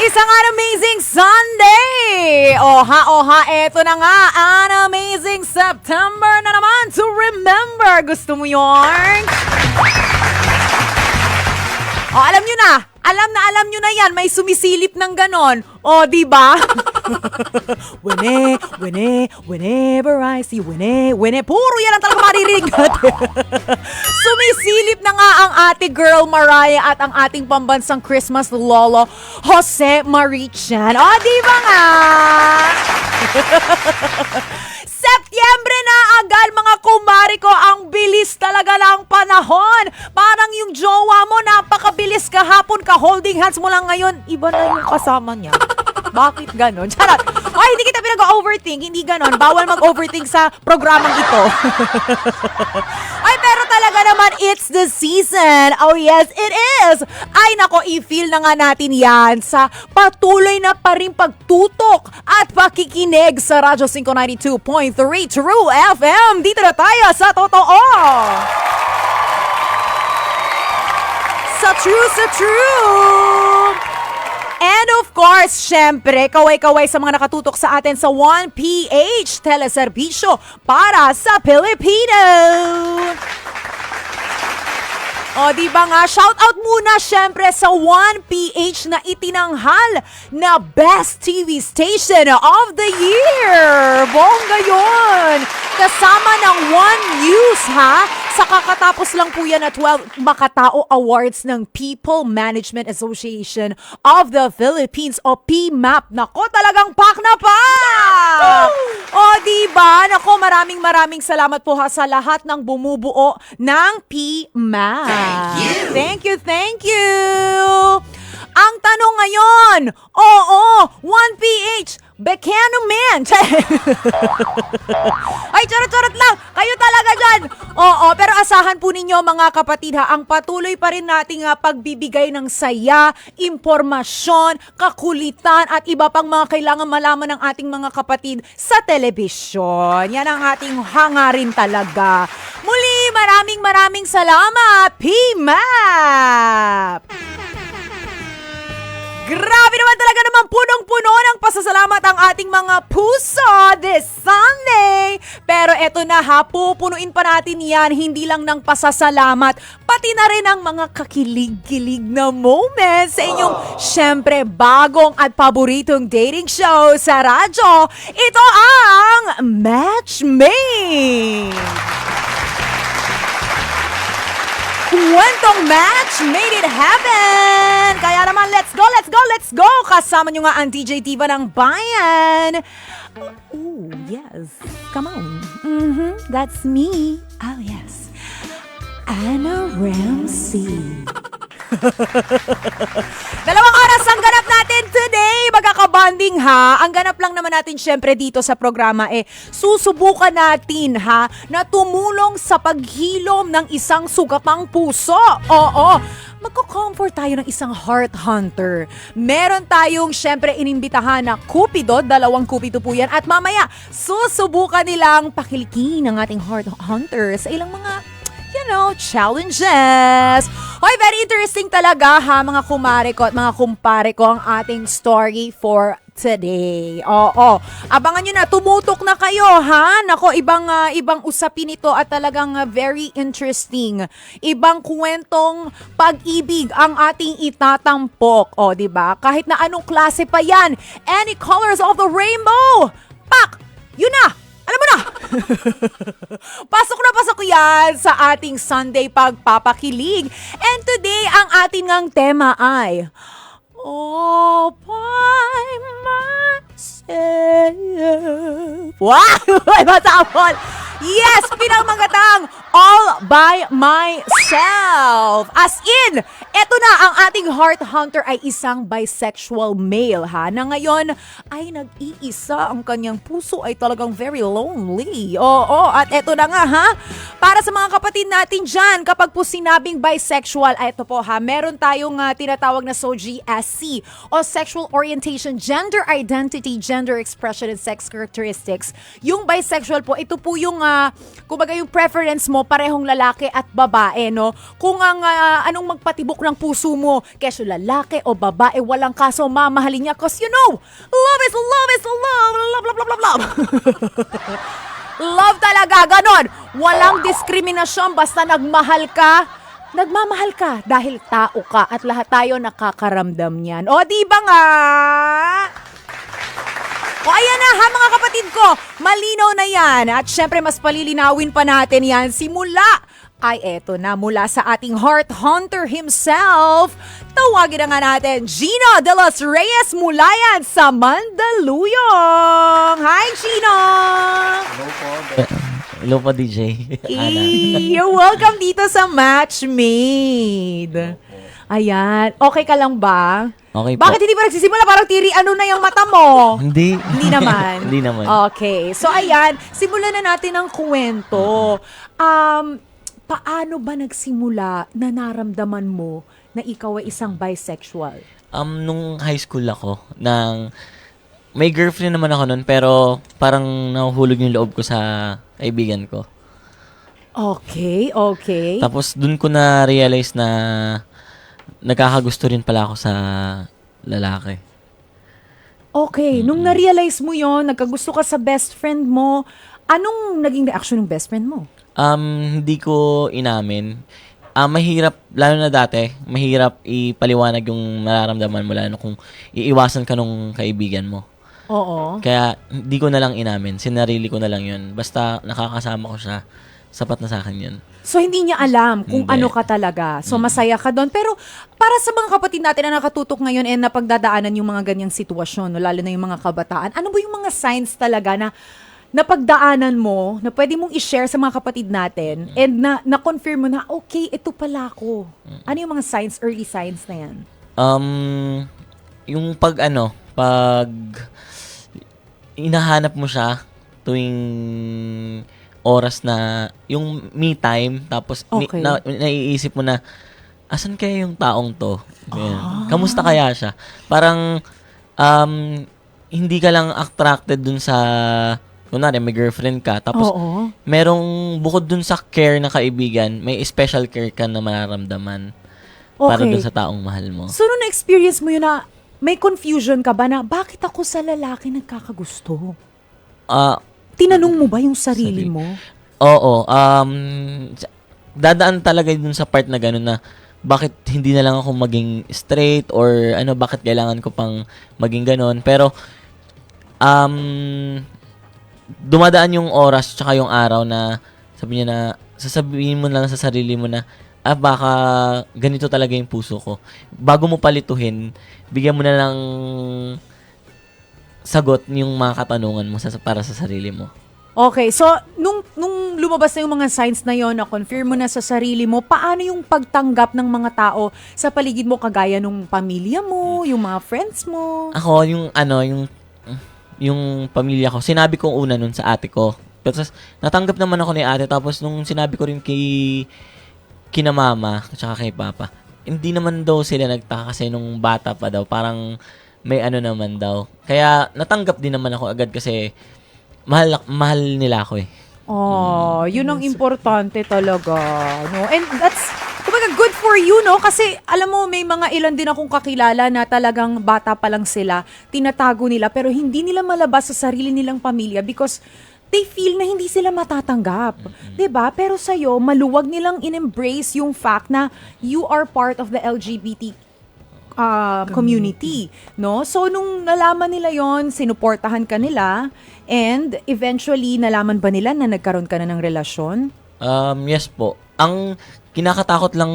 Isang amazing Sunday! Oha, eto na nga, an amazing September na naman to remember. Gusto mo yun? Alam nyo na. Alam nyo na yan. May sumisilip ng ganon. Di ba? Whenever I see puro yan ang talaga maririnig natin. Sumisilip na nga ang ate girl Mariah at ang ating pambansang Christmas lolo, Jose Marichan. Di ba nga? Setyembre na agad mga kumari ko, ang bilis talaga ng panahon. Parang yung jowa mo, napakabilis kahapon ka holding hands mo lang ngayon, iba na yung kasama niya. Bakit ganon? Charot. Hindi kita pinag-overthink, hindi ganon. Bawal mag-overthink sa programang ito. Pero talaga naman, it's the season. Oh yes, it is. Nako, i-feel na nga natin yan sa patuloy na pa rin pagtutok at pakikinig sa Radyo 592.3 True FM. Dito na tayo sa totoo. Sa true. And of course, syempre, kaway-kaway sa mga nakatutok sa atin sa 1PH Teleserbisyo para sa Pilipino. Diba nga? Shout out muna syempre sa 1PH na itinanghal na Best TV Station of the Year. Bongga yun! Kasama ng One News, ha? Sa kakatapos lang po yan na 12 Makatao Awards ng People Management Association of the Philippines o PMAP. Nako, talagang pak na pak! Diba? Nako, maraming salamat po sa lahat ng bumubuo ng PMAP. Thank you. Ang tanong ngayon, 1PH, Bekano man. Charot lang. Kayo talaga dyan. Pero asahan po ninyo mga kapatid ang patuloy pa rin nating pagbibigay ng saya, impormasyon, kakulitan at iba pang mga kailangan malaman ng ating mga kapatid sa telebisyon. Yan ang ating hangarin talaga. Muli, maraming salamat, PMAP! Grabe naman talaga punong-puno ng pasasalamat ang ating mga puso this Sunday. Pero eto na pupunuin pa natin yan, hindi lang ng pasasalamat, pati na rin ang mga kakilig-kilig na moments sa inyong syempre bagong at paboritong dating show sa radyo. Ito ang Matchmade! Kwentong match made it happen! Kaya naman, let's go! Kasama nyo nga ang DJ Diva ng Bayan. Yes. Come on. That's me. Oh, yes. Anna Ramsey. Dalawang oras ang ganap natin today, magkakabanding ha. Ang ganap lang naman natin syempre dito sa programa susubukan natin na tumulong sa paghilom ng isang sugatang puso. Magko-comfort tayo ng isang heart hunter. Meron tayong syempre inimbitahan na Cupido, 2 Cupido po yan. At mamaya, susubukan nilang pakilikin ang ating heart hunter sa ilang mga challenges. Very interesting talaga mga kumare ko at mga kumpare ko ang ating story for today. Abangan nyo na, tumutok na kayo Nako, ibang usapin ito at talagang very interesting. Ibang kwentong pag-ibig ang ating itatampok. Diba? Kahit na anong klase pa yan. Any colors of the rainbow. Pak! Yun na! Alam mo na! Pasok yan sa ating Sunday pagpapakilig. And today, ang ating ngang tema ay all by myself. Wow! Matapon! Yes! Pinamagatang all by myself. As in, eto na, ang ating heart hunter ay isang bisexual male na ngayon ay nag-iisa. Ang kanyang puso ay talagang very lonely. At eto na nga para sa mga kapatid natin dyan, kapag po sinabing bisexual, eto po meron tayong tinatawag na SOGSC o Sexual Orientation, Gender Identity, Gender Expression, and Sex Characteristics. Yung bisexual po, ito po yung kumbaga yung preference mo, parehong lalaki at babae, no? Kung ang anong magpatibok ng puso mo, kesyo lalaki o babae, walang kaso mamahalin niya. Cause you know, love is love is love, love, love, love, love, love. Love talaga, ganon. Walang diskriminasyon, basta nagmamahal ka dahil tao ka at lahat tayo nakakaramdam niyan. O, di ba nga? O, ayan na ha mga kapatid ko, malinaw na yan. At syempre, mas palilinawin pa natin yan simula. Ay, eto na, mula sa ating heart hunter himself. Tawagin na nga natin, Gino de los Reyes mula yan sa Mandaluyong. Hi, Gino! Hello po, DJ. You're welcome dito sa Match Made. Ayan, okay ka lang ba? Okay po. Bakit hindi pa nagsisimula? Parang tiri, ano na yung mata mo? Hindi. Hindi naman. Hindi naman. Okay. So, ayan. Simulan na natin ang kwento. Paano ba nagsimula na naramdaman mo na ikaw ay isang bisexual? Nung high school ako, may girlfriend naman ako nun, pero parang nahuhulog yung loob ko sa kaibigan ko. Okay. Tapos dun ko na-realize na nagkakagusto rin pala ako sa lalaki. Okay. Nung na-realize mo yon, nagkagusto ka sa best friend mo, anong naging reaction ng best friend mo? Hindi ko inamin. Mahirap, lalo na dati, mahirap ipaliwanag yung nararamdaman mo, lalo kung iiwasan ka nung kaibigan mo. Oo. Kaya hindi ko na lang inamin, sinarili ko na lang yun. Basta nakakasama ko siya, sapat na sa akin yun. So, hindi niya alam kung Hindi. ano ka talaga. So, masaya ka doon. Pero, para sa mga kapatid natin na nakatutok ngayon and napagdadaanan yung mga ganyang sitwasyon, no, lalo na yung mga kabataan, ano ba yung mga signs talaga na napagdaanan mo, na pwede mong i-share sa mga kapatid natin and na-confirm mo na, okay, ito pala ako. Ano yung mga signs, early signs na yan? Yung pag inahanap mo siya tuwing oras na, yung me time, tapos Okay. naiisip mo na, asan kaya yung taong to? Ganyan. Kamusta kaya siya? Parang, hindi ka lang attracted dun sa, kunwari, may girlfriend ka, tapos, Oo. merong, bukod dun sa care na kaibigan, may special care ka na mararamdaman para Okay. dun sa taong mahal mo. So, nung na-experience mo yun na, may confusion ka ba na, bakit ako sa lalaki nagkakagusto? Tinanong mo ba yung sarili mo? Oo. Dadaan talaga dun sa part na gano'n na bakit hindi na lang ako maging straight or bakit kailangan ko pang maging gano'n. Pero, dumadaan yung oras tsaka yung araw na sasabihin mo lang sa sarili mo na, baka ganito talaga yung puso ko. Bago mo palituhin, bigyan mo na lang sagot yung mga katanungan mo para sa sarili mo. Okay, so nung lumabas na yung mga signs na yon, na confirm mo na sa sarili mo, paano yung pagtanggap ng mga tao sa paligid mo kagaya nung pamilya mo, yung mga friends mo? Ako, yung pamilya ko, sinabi ko una nun sa ate ko. Pero natanggap naman ako ni ate, tapos nung sinabi ko rin kina mama, tsaka kay papa, hindi naman daw sila nagtaka kasi nung bata pa daw, parang may naman daw. Kaya natanggap din naman ako agad kasi mahal nila ako eh. Oh, yun ang importante talaga, no? And that's, kumbaga, good for you, no? Kasi, alam mo, may mga ilan din akong kakilala na talagang bata pa lang sila, tinatago nila, pero hindi nila malabas sa sarili nilang pamilya because they feel na hindi sila matatanggap. 'Di ba? Pero sa'yo, maluwag nilang in-embrace yung fact na you are part of the LGBT community, no? So, nung nalaman nila yon, sinuportahan ka nila, and eventually, nalaman ba nila na nagkaroon ka na ng relasyon? Yes po. Ang kinakatakot lang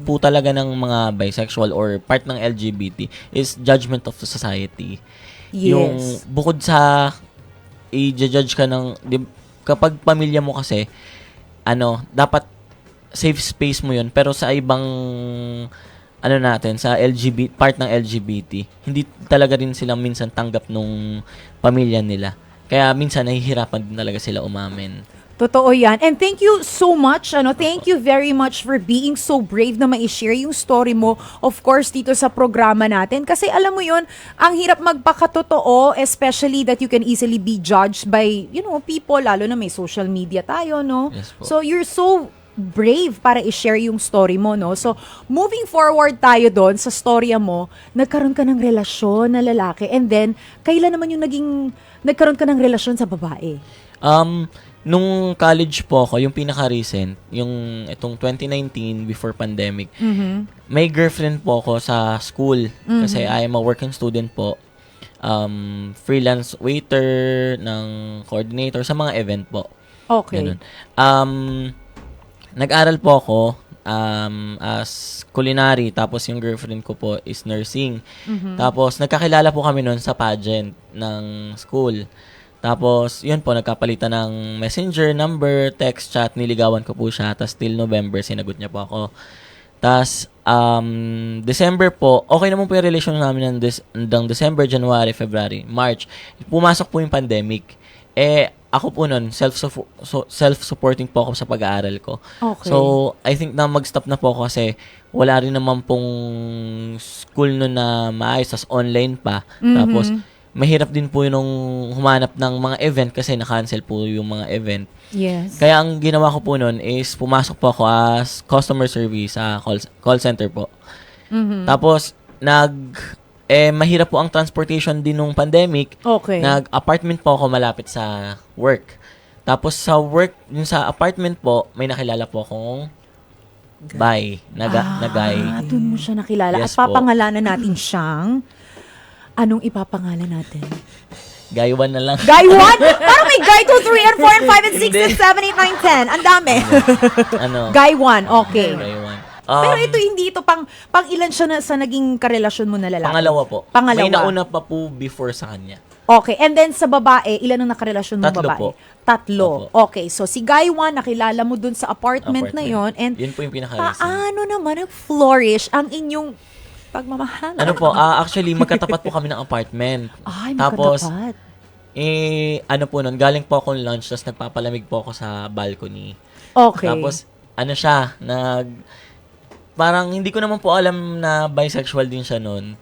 po talaga ng mga bisexual or part ng LGBT is judgment of the society. Yes. Yung bukod sa i-judge ka kapag pamilya mo kasi, dapat safe space mo yun, pero sa ibang sa LGBT, part ng LGBT, hindi talaga rin sila minsan tanggap nung pamilya nila. Kaya minsan nahihirapan din talaga sila umamin. Totoo yan. And thank you so much. Thank you very much for being so brave na ma-share yung story mo, of course, dito sa programa natin. Kasi alam mo yun, ang hirap magpakatotoo, especially that you can easily be judged by, people, lalo na may social media tayo, no? Yes po. So, you're so brave para i-share yung story mo, no? So, moving forward tayo doon sa storya mo, nagkaroon ka ng relasyon na lalaki, and then, kailan naman yung nagkaroon ka ng relasyon sa babae? Nung college po ako, yung pinaka-recent, yung itong 2019 before pandemic, may girlfriend po ako sa school kasi I am a working student po. Freelance waiter, ng coordinator sa mga event po. Okay. Ganun. Nag-aral po ako as culinary, tapos yung girlfriend ko po is nursing. Tapos nagkakilala po kami noon sa pageant ng school. Tapos yun po, nagkapalitan ng messenger, number, text, chat, niligawan ko po siya. Tapos till November, sinagot niya po ako. Tapos December po, okay naman po yung relation namin ng December, January, February, March. Pumasok po yung pandemic. Ako po nun, self-supporting po ako sa pag-aaral ko. Okay. So, I think na mag-stop na po ako kasi wala rin naman pong school nun na maayos, tas online pa. Tapos, mahirap din po yung humanap ng mga event kasi na-cancel po yung mga event. Yes. Kaya ang ginawa ko po nun is pumasok po ako as customer service sa call center po. Tapos, mahirap po ang transportation din nung pandemic. Okay. Nag-apartment po ako malapit sa work. Tapos sa work, yung sa apartment po, may nakilala po akong guy. Na guy. Doon mo siya nakilala. Yes At papangalanan natin siyang, anong ipapangalan natin? Guy 1 na lang. Guy 1? Parang may Guy 2, 3, and 4, and 5, and 6, and 7, 8, 9, 10. Ang dami. Guy 1, okay. Guy 1. Pero ito, hindi ito, pang ilan siya sa naging karelasyon mo na lalaki? Pangalawa po. Pangalawa. May nauna pa po before sa kanya. Okay, and then sa babae, ilan ang nakarelasyon mo 3 babae? po. 3. Okay, so si Guy 1, nakilala mo dun sa apartment na yon, and yun po yung pinaka-reason. paano naman nag-flourish ang inyong pagmamahal? Ano po, actually, magkatapat po kami ng apartment. Ay, Tapos, magkatapat. ano po nun, galing po akong lunch, tapos nagpapalamig po ako sa balcony. Okay. Tapos, parang hindi ko naman po alam na bisexual din siya nun.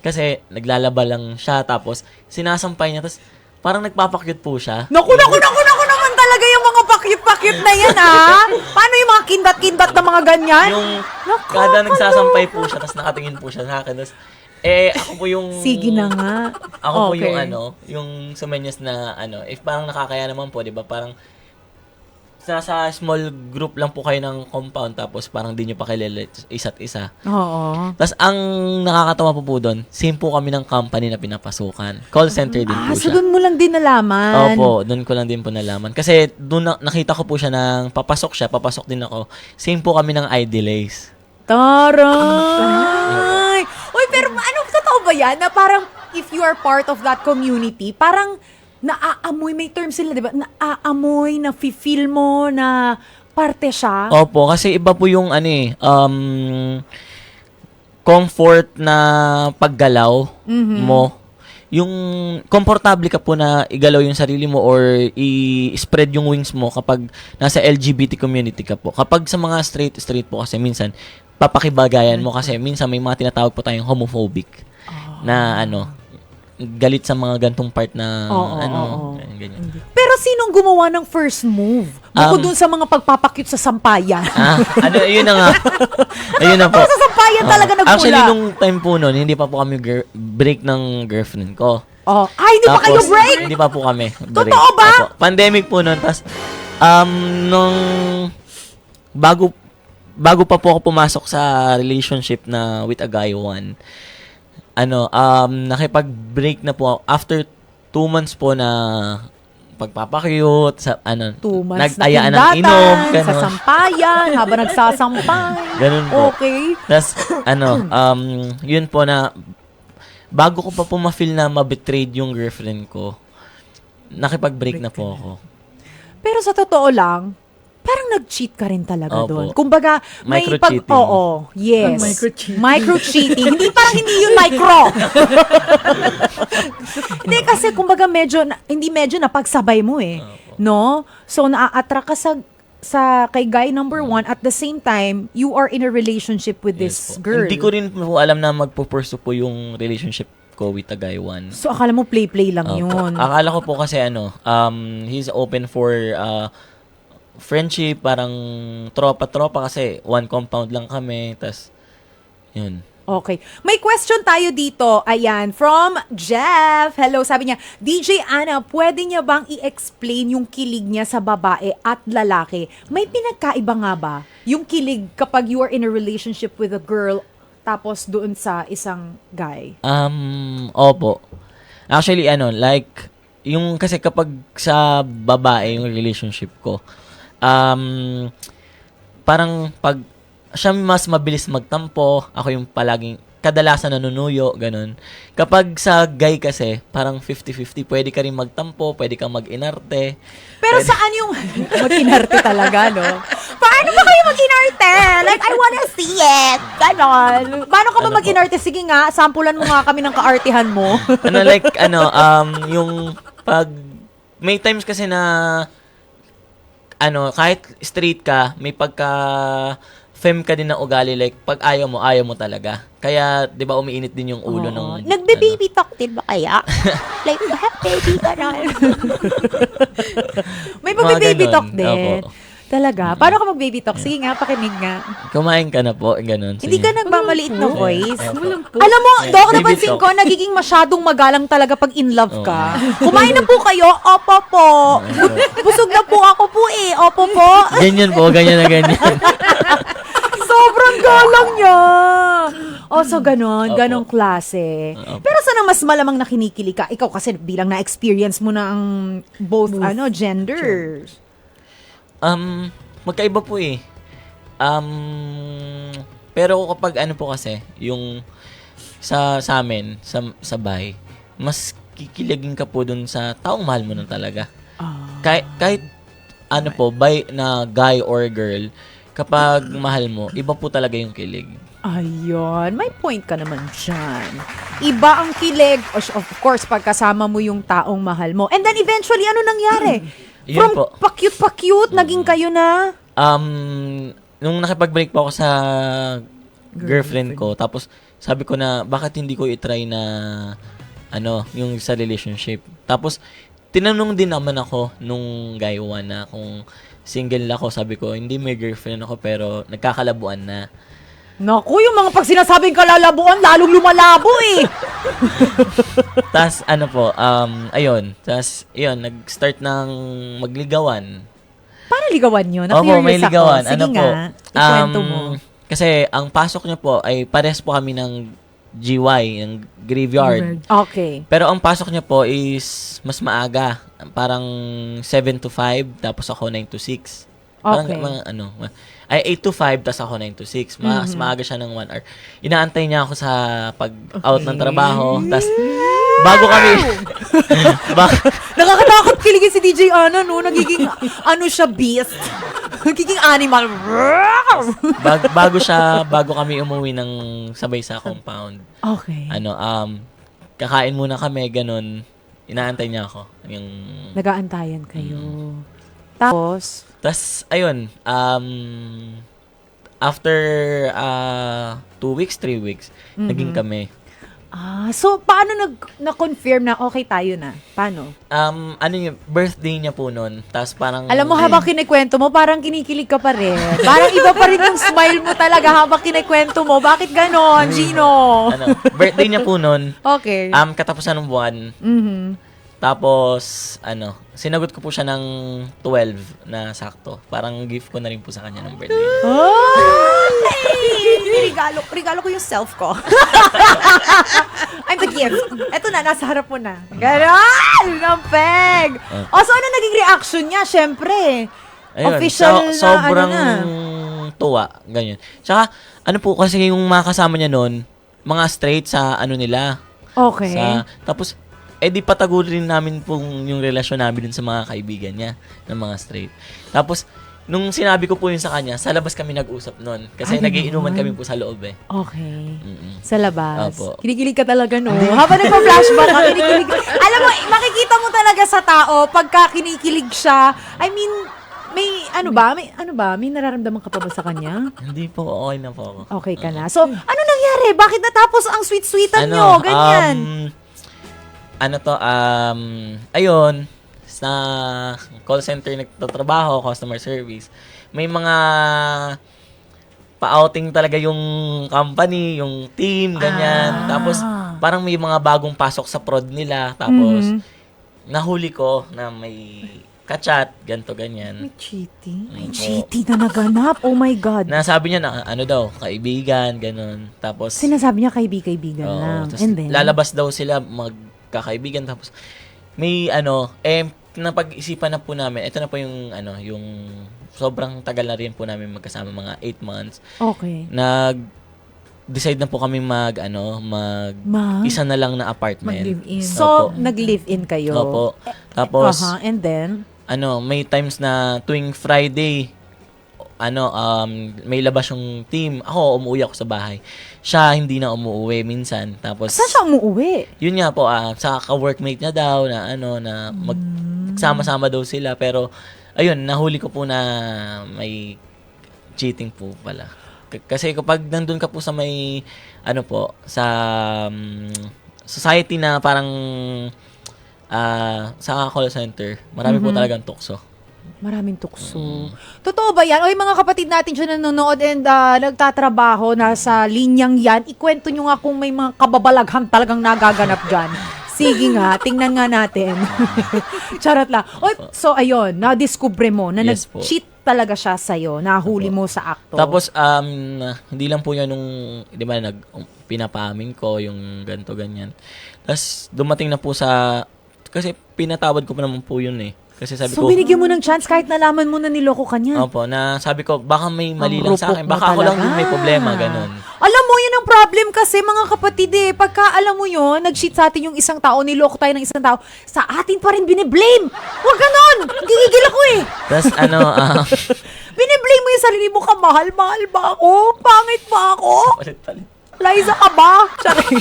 Kasi, naglalaba lang siya, tapos, sinasampay niya, tapos, parang nagpapakyut po siya. Naku naman talaga yung mga pakyut-pakyut na yan, Paano yung mga kindat-kindat na mga ganyan? Yung, kada nagsasampay po siya, tapos nakatingin po siya sa akin, tapos, ako po yung... Sige na nga. Ako Okay. po yung yung sumenyas na if parang nakakaya naman po, 'di ba? Parang sa small group lang po kayo ng compound tapos parang di nyo pa kilala isa't isa. Oo. Tapos ang nakakatawa po doon, same po kami ng company na pinapasukan. Call center din po So siya. doon mo lang din nalaman. Opo, doon ko lang din po nalaman. Kasi doon nakita ko po siya ng papasok din ako. Same po kami ng Idolaze. Taray! Uy, pero totoo ba yan? Na parang, if you are part of that community, parang naaamoy, may term sila, di ba? Naaamoy, na-feel mo na parte siya. Opo, kasi iba po yung comfort na paggalaw mo. Yung komportable ka po na igalaw yung sarili mo or i-spread yung wings mo kapag nasa LGBT community ka po. Kapag sa mga straight po kasi minsan papakibagayan mo kasi minsan may mga tinatawag po tayong homophobic na galit sa mga gantong part na ganyan. Pero sinong gumawa ng first move? Bukod dun sa mga pagpapakyut sa sampayan. Yun na nga. Ayun na po. Sa sampayan talaga nagmula. Actually, nung time po nun, hindi pa po kami break ng girlfriend ko. Hindi pa kayo break? Hindi pa po kami break. Totoo ba? Opo. Pandemic po nun. Tapos, nung bago pa po ako pumasok sa relationship na with a guy 1, nakipag-break na po ako. After 2 months po na pagpapakyut, 2 months na nag-ayaan ng kindatan, inom, sa gano'n. sampayan, habang nagsasampay. Ganun po. Okay. Tapos, yun po na, bago ko pa po ma-feel na ma-betrayed yung girlfriend ko, nakipag-break na po ako. Pero sa totoo lang, parang nag-cheat ka rin talaga Opo. doon. Kumbaga, may Micro-cheating. Oo, yes. Micro-cheating. Micro-cheating. hindi yun micro. Hindi kasi, kumbaga, hindi medyo napagsabay mo eh. Opo. No? So, naa-attract ka sa kay guy number 1 at the same time, you are in a relationship with this Yes po. girl. Hindi ko rin po alam na magpo-pursue po yung relationship ko with the guy 1. So, akala mo play-play lang Opo. yun. Akala ko po kasi he's open for friendship, parang tropa-tropa kasi one compound lang kami, tas yun. Okay. May question tayo dito. Ayan, from Jeff. Hello, sabi niya, DJ Ana, pwede niya bang i-explain yung kilig niya sa babae at lalaki? May pinagkaiba nga ba? Yung kilig kapag you are in a relationship with a girl tapos doon sa isang guy? Opo. Actually, like, yung kasi kapag sa babae yung relationship ko, parang pag siya mas mabilis magtampo, ako yung palaging kadalasan nanunuyo, ganun. Kapag sa guy kasi, parang 50-50, pwede ka rin magtampo, pwede kang mag-inarte. Pero saan yung mag-inarte talaga, no? Paano ba kayo mag-inarte? Like, I wanna see it. Ganon. Paano ka ba Ano mag-inarte? Sige nga, sampulan mo nga kami ng kaartihan mo. Yung pag, may times kasi na, kahit straight ka, may pagka, femme ka din na ugali, like, pag ayaw mo talaga. Kaya, di ba, umiinit din yung ulo ng... Nagbe-baby talk din ba kaya? Like, baby ka na. May pag-baby talk din. Opo. Talaga? Paano ka mag-baby talk? Sige nga, pakinig nga. Kumain ka na po, ganun. Hindi ka nagmamaliit na voice. Walang Alam mo, Dok, Baby napansin talk. ko, nagiging masyadong magalang talaga pag in love ka. Oo. Kumain na po kayo? Opo po. Busog na po ako po eh. Opo po. Ganyan po, ganyan na ganyan. Sobrang galang niya. So ganon, Opo. ganong klase. Opo. Pero sana mas malamang na kinikilig ka? Ikaw kasi bilang na-experience mo na ang both genders. Magkaiba po eh. Pero kapag po kasi, yung sa amin, sa bahay, mas kikiligin ka po dun sa taong mahal mo na talaga. Kahit na guy or girl, kapag mahal mo, iba po talaga yung kilig. Ayun, may point ka naman dyan. Iba ang kilig, of course, pagkasama mo yung taong mahal mo. And then eventually, ano nangyari? Yun From po. pa-cute, naging kayo na? Nung nakipag-break po ako sa girlfriend ko, tapos sabi ko na, bakit hindi ko i-try na, yung sa relationship. Tapos, tinanong din naman ako nung guy one na kung single ako. Sabi ko, hindi, may girlfriend ako, pero nagkakalabuan na. Naku, yung mga pag sinasabing kalalabuan, lalong lumalabo eh. Tas, ayun. Tas, yun, nag-start ng magligawan. Paano ligawan yun? Opo, may Na-curious ako. ligawan. Sige nga, ikwento mo. Kasi, ang pasok niya po ay pares po kami ng GY, ng graveyard. Okay. Pero ang pasok niya po is mas maaga. Parang 7 to 5, tapos ako 9 to 6. Parang Okay. ay 8 to 5, tapos ako 9 to 6. Mas maaga siya ng 1 hour. Inaantay niya ako sa pag-out ng trabaho. Tapos, bago kami... Nakakatakot kiligin si DJ Ana, no? Nagiging, siya, beast. Nagiging animal. bago kami umuwi ng sabay sa compound. Okay. Kakain muna kami, ganun. Inaantay niya ako. Yung... Nag-aantayan kayo. Tapos, ayun, after 2 weeks, 3 weeks, naging kami. so paano na-confirm na okay tayo na? Paano? Yung birthday niya po noon. Tapos parang... Alam mo, habang kinikwento mo, parang kinikilig ka pa rin. Parang iba pa rin yung smile mo talaga habang kinikwento mo. Bakit ganon, Gino? birthday niya po noon. Okay. Katapusan ng buwan. Tapos, sinagot ko po siya ng 12 na sakto. Parang gift ko na rin po sa kanya ng birthday. Regalo ko yung self ko. I'm the gift. Eto na, nasa harap mo na. Ganon! Ang peg! So ano naging reaction niya? Siyempre. Ayun, Official na, sobrang na. tuwa. Ganyan. Tsaka, po kasi yung mga kasama niya noon, mga straight sa nila. Okay. Tapos, di patagurin namin pong yung relasyon namin dun sa mga kaibigan niya ng mga straight. Tapos, nung sinabi ko po yun sa kanya, sa labas kami nag-usap nun. Kasi nagiinuman kami po sa loob eh. Okay. Mm-mm. Sa labas. Opo. Kinikilig ka talaga, no? Habang nagpa-flashback ka, kinikilig. Alam mo, makikita mo talaga sa tao pagka kinikilig siya. I mean, may May nararamdaman ka pa ba sa kanya? Hindi po, okay na po ako. Okay ka na. So, ano nangyari? Bakit natapos ang sweet-sweetan nyo? Ganyan. Ayun, sa call center nagtatrabaho, customer service, may mga pa-outing talaga yung company, yung team, ganyan. Tapos, parang may mga bagong pasok sa prod nila. Tapos, nahuli ko na may kachat, ganto ganyan. May cheating? May Opo. cheating na naganap. Oh my God. Nasabi niya na, kaibigan, ganun. Tapos, Sinasabi niya kaibigan oo, lang. tapos And then? lalabas daw sila magkakaibigan. Tapos, may napag-isipan na po namin, ito na po yung sobrang tagal na rin po namin magkasama, mga 8 months. Okay. Decide na po kami isa na lang na apartment. Mag-live-in. So, Opo. nag-live-in kayo. Opo. Tapos, And then? may times na tuwing Friday, may labas yung team. Ako, umuwi ako sa bahay. Siya, hindi na umuwi minsan. Tapos, Saan siya umuwi? yun nga po, sa ka-workmate niya daw, na magsama-sama daw sila. Pero, ayun, nahuli ko po na may cheating po pala. Kasi kapag nandun ka po sa may, sa society na parang sa call center, marami po talagang tukso. Maraming tukso. Totoo ba yan? O yung mga kapatid natin dyan nanonood and nagtatrabaho, nasa linyang yan, ikwento nyo nga kung may mga kababalaghan talagang nagaganap dyan. Sige nga, tingnan nga natin. Charot lang. Oy, so ayun, na-discover mo na Yes po. nag-cheat talaga siya sa'yo, nahuli mo sa akto. Tapos, hindi lang po yan nung, di ba, pinapaamin ko yung ganto ganyan. Tapos, dumating na po kasi pinatawad ko pa naman po yun eh. Kasi sabi so, ko, binigyan mo ng chance kahit nalaman mo na niloko ka niya. opo, na sabi ko, baka may mali Ang lang sa rupok akin. mo Baka ako lang talaga. yung may problema, ganun. Alam mo, yun ang problem kasi mga kapatid eh. Pagka alam mo yun, nag-cheat sa atin yung isang tao, niloko tayo ng isang tao, sa atin pa rin biniblame. Huwag ganon! Gigigil ako eh. Tapos, Biniblame mo yung sarili mo, kamahal, mahal ba ako? Pangit ba ako? palit-palit. Liza ka ba? Charing.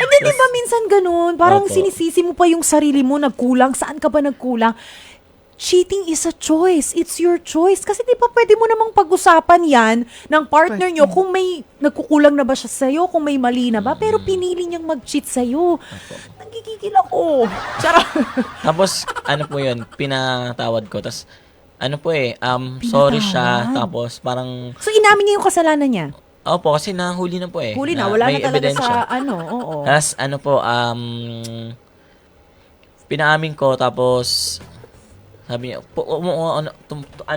Hindi, di ba minsan ganun? Parang Opo. sinisisi mo pa yung sarili mo, nagkulang. Saan ka ba nagkulang? Cheating is a choice. It's your choice. Kasi di ba pwede mo namang pag-usapan yan ng partner nyo kung may nagkukulang na ba siya sa'yo, kung may mali na ba. Pero pinili niyang mag-cheat sa'yo. Nagigigil ako. Charot. Tapos, po yun, pinatawad ko. Tapos, sorry siya. Pinatawad? Tapos, parang, So, inamin niya yung kasalanan niya? opo, kasi nahuli na po eh. Huli na. Wala may na talaga ebidensya. sa oo. Tapos, pinaamin ko, tapos, sabi niya,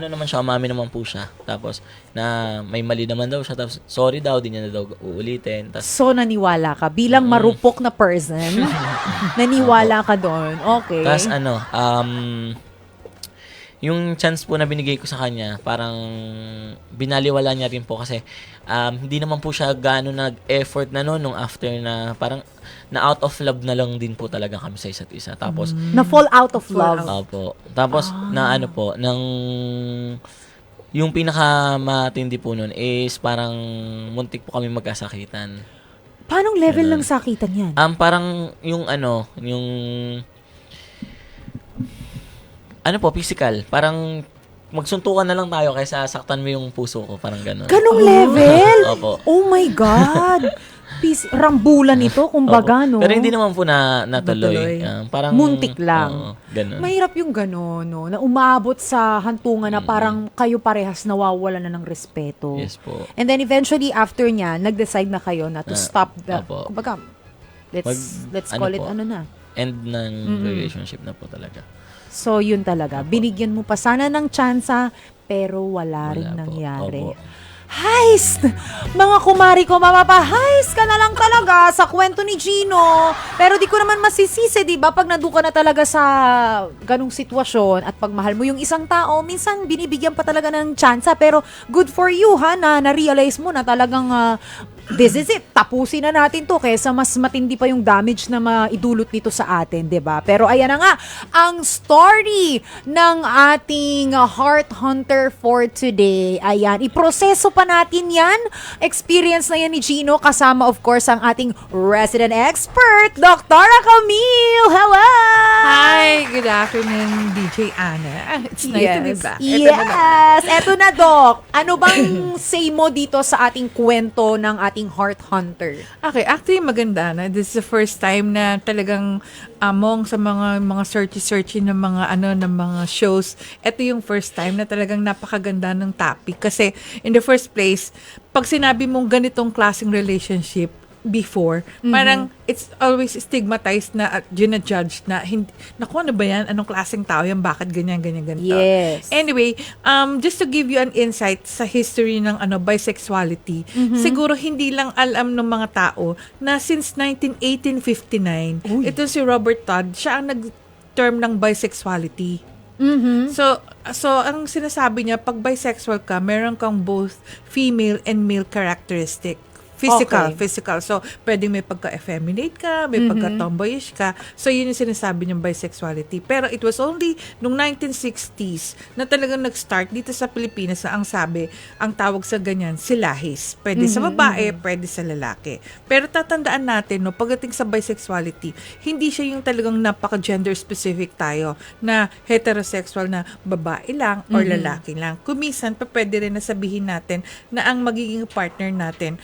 naman siya, umami naman po siya. Tapos, na may mali naman daw siya. Tapos, sorry daw, di niya na daw uulitin. Tapos, So, naniwala ka. Bilang marupok na person, naniwala ka doon. Okay. tapos yung chance po na binigay ko sa kanya, parang binaliwala niya rin po kasi hindi naman po siya gaano nag-effort na nung after na parang na out of love na lang din po talaga kami sa isa't isa. Tapos, Na-fall out of love. opo. Tapos, yung pinakamatindi po nun is parang muntik po kami magkasakitan. Paanong level ng sakitan yan? Parang yung physical. Parang magsuntukan na lang tayo kaysa saktan mo yung puso ko. Parang gano'n. Ganong level? Opo. Oh my God! Rambulan ito, kumbaga, no? Pero hindi naman po natuloy. Parang, Muntik lang. Oo, ganun. Mahirap yung gano'n, no? Na umabot sa hantungan na parang kayo parehas nawawala na ng respeto. Yes po. And then eventually, after niya, nag-decide na kayo na to stop the... opo. Kumbaga, let's Ano call it po? na. End ng relationship na po talaga. So, yun talaga. Binigyan mo pa sana ng tsansa, pero wala rin Wala po. nangyari. Opo. Heist! Mga kumari ko, mapapa-heist ka na lang talaga sa kwento ni Gino. Pero di ko naman masisisi, di ba? Pag nandun ka na talaga sa ganung sitwasyon at pag mahal mo yung isang tao, minsan binibigyan pa talaga ng tsansa. Pero good for you, ha, na na-realize mo na talagang this is it. Tapusin na natin to kaysa mas matindi pa yung damage na maidulot nito sa atin, 'di ba? Pero ayan na nga ang story ng ating Heart Hunter for today. Ayan, iproseso pa natin 'yan. Experience na 'yan ni Gino kasama of course ang ating resident expert, Dr. Camille. Hello. Hi, good afternoon, DJ Anna. It's nice to be back. Yes. Eto na, Doc. Ano bang say mo dito sa ating kwento ng ating Heart Hunter? Okay, actually maganda na. This is the first time na talagang among sa mga searchy ng mga shows. Ito yung first time na talagang napakaganda ng topic kasi in the first place, pag sinabi mong ganitong klaseng relationship before, parang it's always stigmatized na at ginajudge na naku, ano ba yan? Anong klaseng tao yan? Bakit ganyan, ganito? Yes. Anyway, just to give you an insight sa history ng bisexuality, siguro hindi lang alam ng mga tao na since 1859, ito si Robert Todd, siya ang nag-term ng bisexuality. So ang sinasabi niya, pag bisexual ka, meron kang both female and male characteristic. Physical. So, pwedeng may pagka-effeminate ka, may pagka-tomboyish ka. So, yun yung sinasabi niyang bisexuality. Pero it was only nung 1960s na talagang nag-start dito sa Pilipinas na ang sabi, ang tawag sa ganyan, silahis. Pwede sa babae, pwede sa lalaki. Pero tatandaan natin, no, pagdating sa bisexuality, hindi siya yung talagang napaka-gender specific tayo na heterosexual na babae lang or lalaki lang. Kumisan, pwede rin na sabihin natin na ang magiging partner natin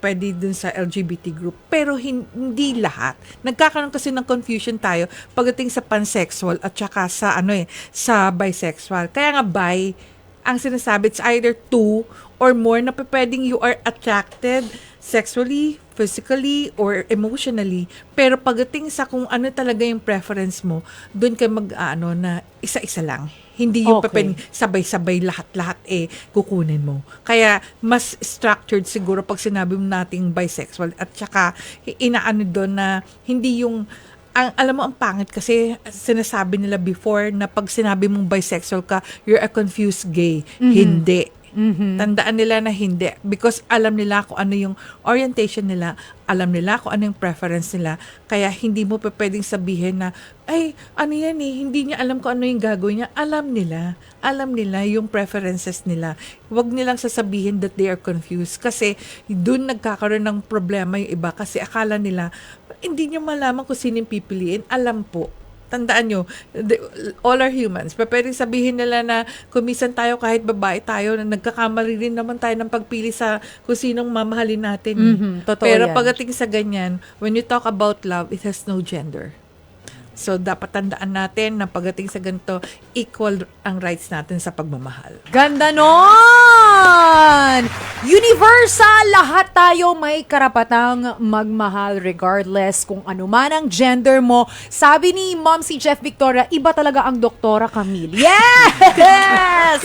pwede dun sa LGBT group. Pero hindi lahat. Nagkakaroon kasi ng confusion tayo pagdating sa pansexual at saka sa sa bisexual. Kaya nga ang sinasabi, it's either two or more na pwedeng you are attracted sexually, physically, or emotionally. Pero pagdating sa kung ano talaga yung preference mo, dun ka na isa-isa lang. Hindi yung pwedeng sabay-sabay lahat-lahat kukunin mo. Kaya mas structured siguro pag sinabi mo nating bisexual at saka inaano doon na hindi yung alam mo ang pangit kasi sinasabi nila before na pag sinabi mong bisexual ka, you're a confused gay. Hindi. Tandaan nila na hindi because alam nila kung ano yung orientation nila, alam nila kung ano yung preference nila, kaya hindi mo pwedeng sabihin na ay, ano yan hindi niya alam kung ano yung gagawin niya. Alam nila yung preferences nila. Huwag nilang sasabihin that they are confused kasi doon nagkakaroon ng problema yung iba kasi akala nila hindi niya malaman kung sino yung pipiliin. Alam po. Tandaan nyo, all are humans. Pwedeng sabihin nila na kumisan tayo kahit babae tayo, na nagkakamali rin naman tayo ng pagpili sa kung sinong mamahalin natin. Totoo Pero yan. pagdating sa ganyan, when you talk about love, it has no gender. So, dapat tandaan natin na pagdating sa ganito, equal ang rights natin sa pagmamahal. Ganda nun! Universal! Lahat tayo may karapatang magmahal regardless kung ano man ang gender mo. Sabi ni Mom si Jeff Victoria, iba talaga ang Doktora Camille. Yes!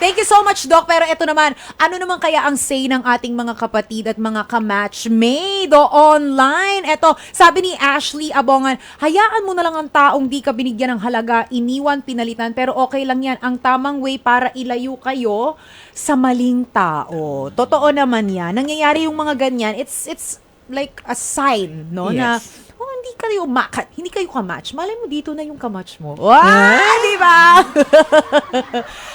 Thank you so much, Doc. Pero ito naman, ano naman kaya ang say ng ating mga kapatid at mga ka-matchmade online? Ito, sabi ni Ashley Abongan, hayaan mo na lang ang taong di ka binigyan ng halaga, iniwan, pinalitan, pero okay lang yan. Ang tamang way para ilayo kayo sa maling tao. Totoo naman yan. Nangyayari yung mga ganyan. It's like a sign, no? Yes. Na hindi kayo ka-match. Malay mo dito na yung ka-match mo. Wow! Di ba?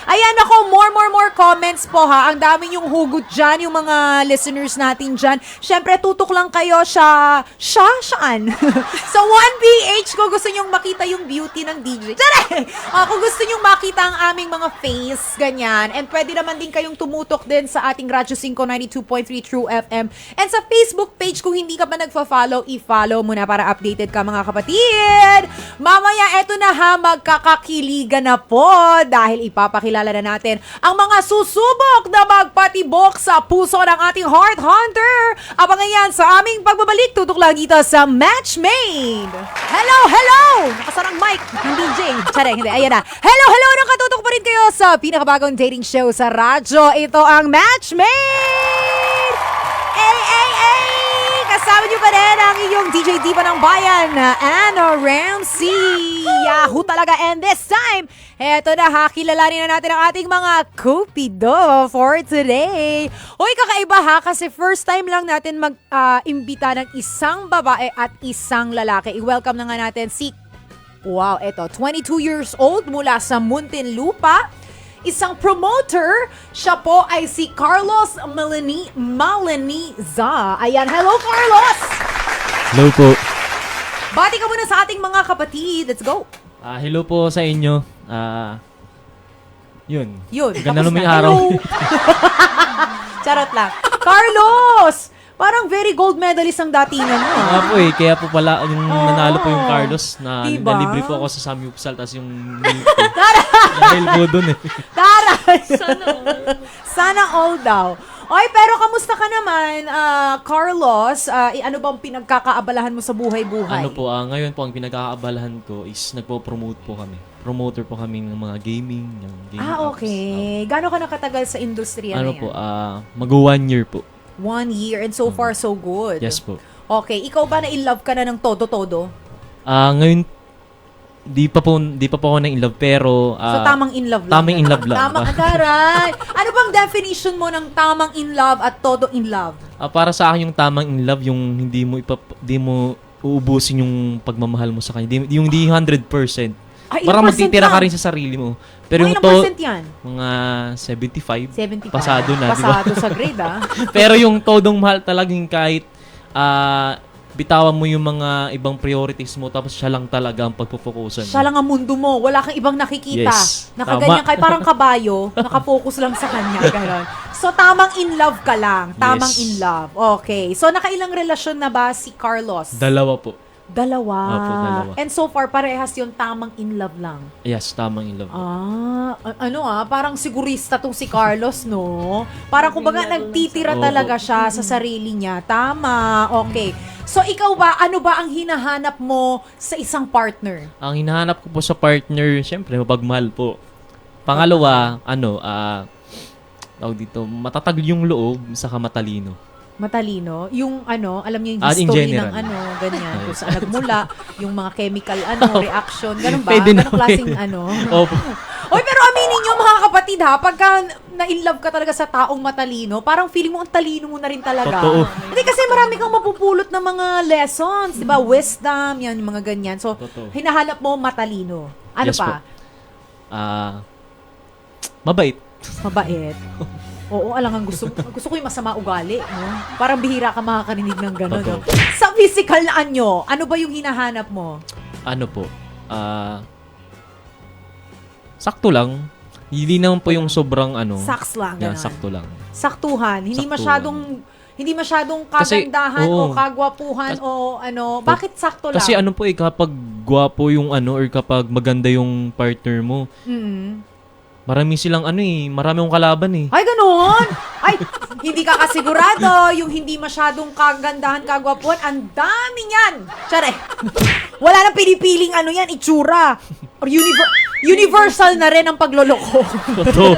Ayan ako, more comments po ha. Ang dami yung hugot dyan, yung mga listeners natin dyan. Siyempre, tutok lang kayo saan? Sa 1PH, kung gusto nyong makita yung beauty ng DJ. Tara! Kung gusto nyong makita ang aming mga face, ganyan. And pwede naman din kayong tumutok din sa ating Radyo 592.3 True FM. And sa Facebook page, kung hindi ka pa nagfa-follow, i-follow mo na para updated ka mga kapatid. Mamaya, eto na ha, magkakakiligan na po dahil ipapakilala na natin ang mga susubok na magpatibok sa puso ng ating Heart Hunter. Abangan yan sa aming pagbabalik, tutok lang dito sa Matchmade. Hello! Nakasarang mic ng DJ. Tsara, hindi. Ayan na. Hello! Nakatutok pa rin kayo sa pinakabagong dating show sa radyo. Ito ang Matchmade! Ay! kasama niyo pa rin ang inyong DJ Diva ng Bayan, Anna Ramsey. Yahoo talaga. And this time, eto na ha, kilalanin na natin ang ating mga Cupido for today. Uy, kakaiba ha, kasi first time lang natin mag-imbita ng isang babae at isang lalaki. I-welcome na nga natin si, wow, eto, 22 years old mula sa Muntinlupa. Isang promoter, siya po ay si Carlos Maleniza. Ayan, hello Carlos! Hello po. Bati ka muna sa ating mga kapatid. Let's go! Hello po sa inyo. Yun. Yun, Ganda tapos naman na. yung araw. Hello! Charot lang. Carlos! Parang very gold medalist ang datingan mo. Nga po kaya po pala yung nanalo po yung Carlos na Diba? nalibre po ako sa Samyupsal tas yung milk po. Dahil po dun Taray! Sana all daw. Oy, pero kamusta ka naman, Carlos? Ano bang pinagkakaabalahan mo sa buhay-buhay? Ano po, ngayon po ang pinag-aabalahan ko is nagpo-promote po kami. Promoter po kami ng mga gaming, yung gaming apps. Okay. Gano'n ka nakatagal sa industriya Ano na yan? po, mag-1 year po. 1 year, and so far so good. Yes po. Okay, ikaw ba na-in-love ka na ng todo-todo? Ngayon, di pa po ako na in love pero So tamang in love lang. tamang in love lang. Tamang taray. Ano bang definition mo ng tamang in love at todo in love? Para sa akin yung tamang in love yung hindi mo uubusin yung pagmamahal mo sa kanya. Yung di 100%. Ay, Parang ilang percent magtitira ka yan? rin sa sarili mo. Pero Mga yung ilang percent yan? mga 75. 75. Pasado na, di ba? Pasado sa grade, Pero yung todong mahal talagang kahit bitawan mo yung mga ibang priorities mo tapos siya lang talaga ang pagpupukusan. Siya lang ang mundo mo. Wala kang ibang nakikita. Yes. Nakaganyan Tama. kay parang kabayo. Nakafocus lang sa kanya. Ganon. So, tamang in love ka lang. Tamang Yes. in love. Okay. So, nakailang relasyon na ba si Carlos? Dalawa po. Dalawa. Opo, dalawa. And so far, parehas yung tamang in love lang. Yes, tamang in love. Parang sigurista tong si Carlos, no? Parang kumbaga nagtitira Oo. talaga siya sa sarili niya. Tama. Okay. So, ikaw ba, ano ba ang hinahanap mo sa isang partner? Ang hinahanap ko po sa partner, syempre, mapagmahal po. Pangalawa, tawag dito, matatag yung loob, saka matalino. Matalino? Yung alam niyo yung In history general. ng ganyan. Kung saan nagmula, yung mga chemical, reaction, ganun ba? Pwede na, Ganun klaseng pwede. Opo. Oy, pero aminin niyo mga kapatid ha, pagka na-in-love ka talaga sa taong matalino, parang feeling mo ang talino mo na rin talaga. Totoo. Hindi kasi marami kang mapupulot ng mga lessons, di ba? Wisdom, yan, yung mga ganyan. So, Totoo. hinahanap mo matalino. Ano Yes pa? Mabait. Mabait. Oo, alangan gusto ko yung masama ugali, no? Parang bihira ka makakarinig ng gano'n, no? Totoo. Sa physical na anyo, ano ba yung hinahanap mo? Ano po, sakto lang. Hindi naman po yung sobrang Saks lang, Yeah, gano'n. sakto lang. Saktuhan. Hindi Saktuhan. masyadong Kasi, kagandahan o oo. kagwapuhan o bakit sakto lang? Kasi ano po kapag gwapo yung or kapag maganda yung partner mo, marami silang marami akong kalaban Ay, ganoon! Ay, hindi ka kasigurado. Yung hindi masyadong kagandahan, kagwapuan, ang dami niyan. Tsare. Wala nang pinipiling yan, itsura. Or universal na rin ang pagloloko. Totoo.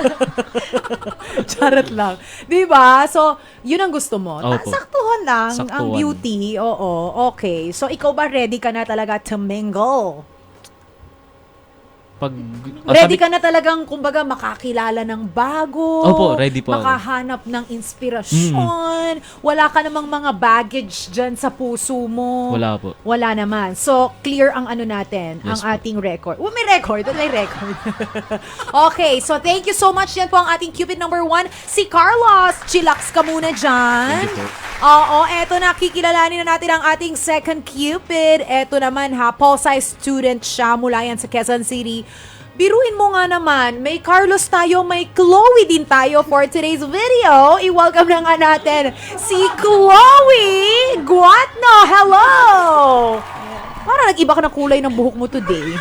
Charot lang. Diba? So, yun ang gusto mo. Opo. Saktuhan lang ang Saktuhan. beauty. Oo, okay. So, ikaw ba ready ka na talaga to mingle? Ready ka na talagang, kumbaga, makakilala ng bago. Opo, ready po ako. Makahanap ng inspirasyon. Wala ka namang mga baggage dyan sa puso mo. Wala po. Wala naman. So, clear ang natin, Yes ang ating record. May record. May record. Okay, so thank you so much. Yan po ang ating Cupid number 1, si Carlos. Chillax ka muna dyan. Thank you po. Oo, eto na, kikilalanin na natin ang ating second Cupid. Eto naman Poli student siya mula yan sa Quezon City. Biruin mo nga naman, may Carlos tayo, may Chloe din tayo for today's video. I-welcome na nga natin si Chloe Guatno. Hello! Parang nag-iba ka ng kulay ng buhok mo today.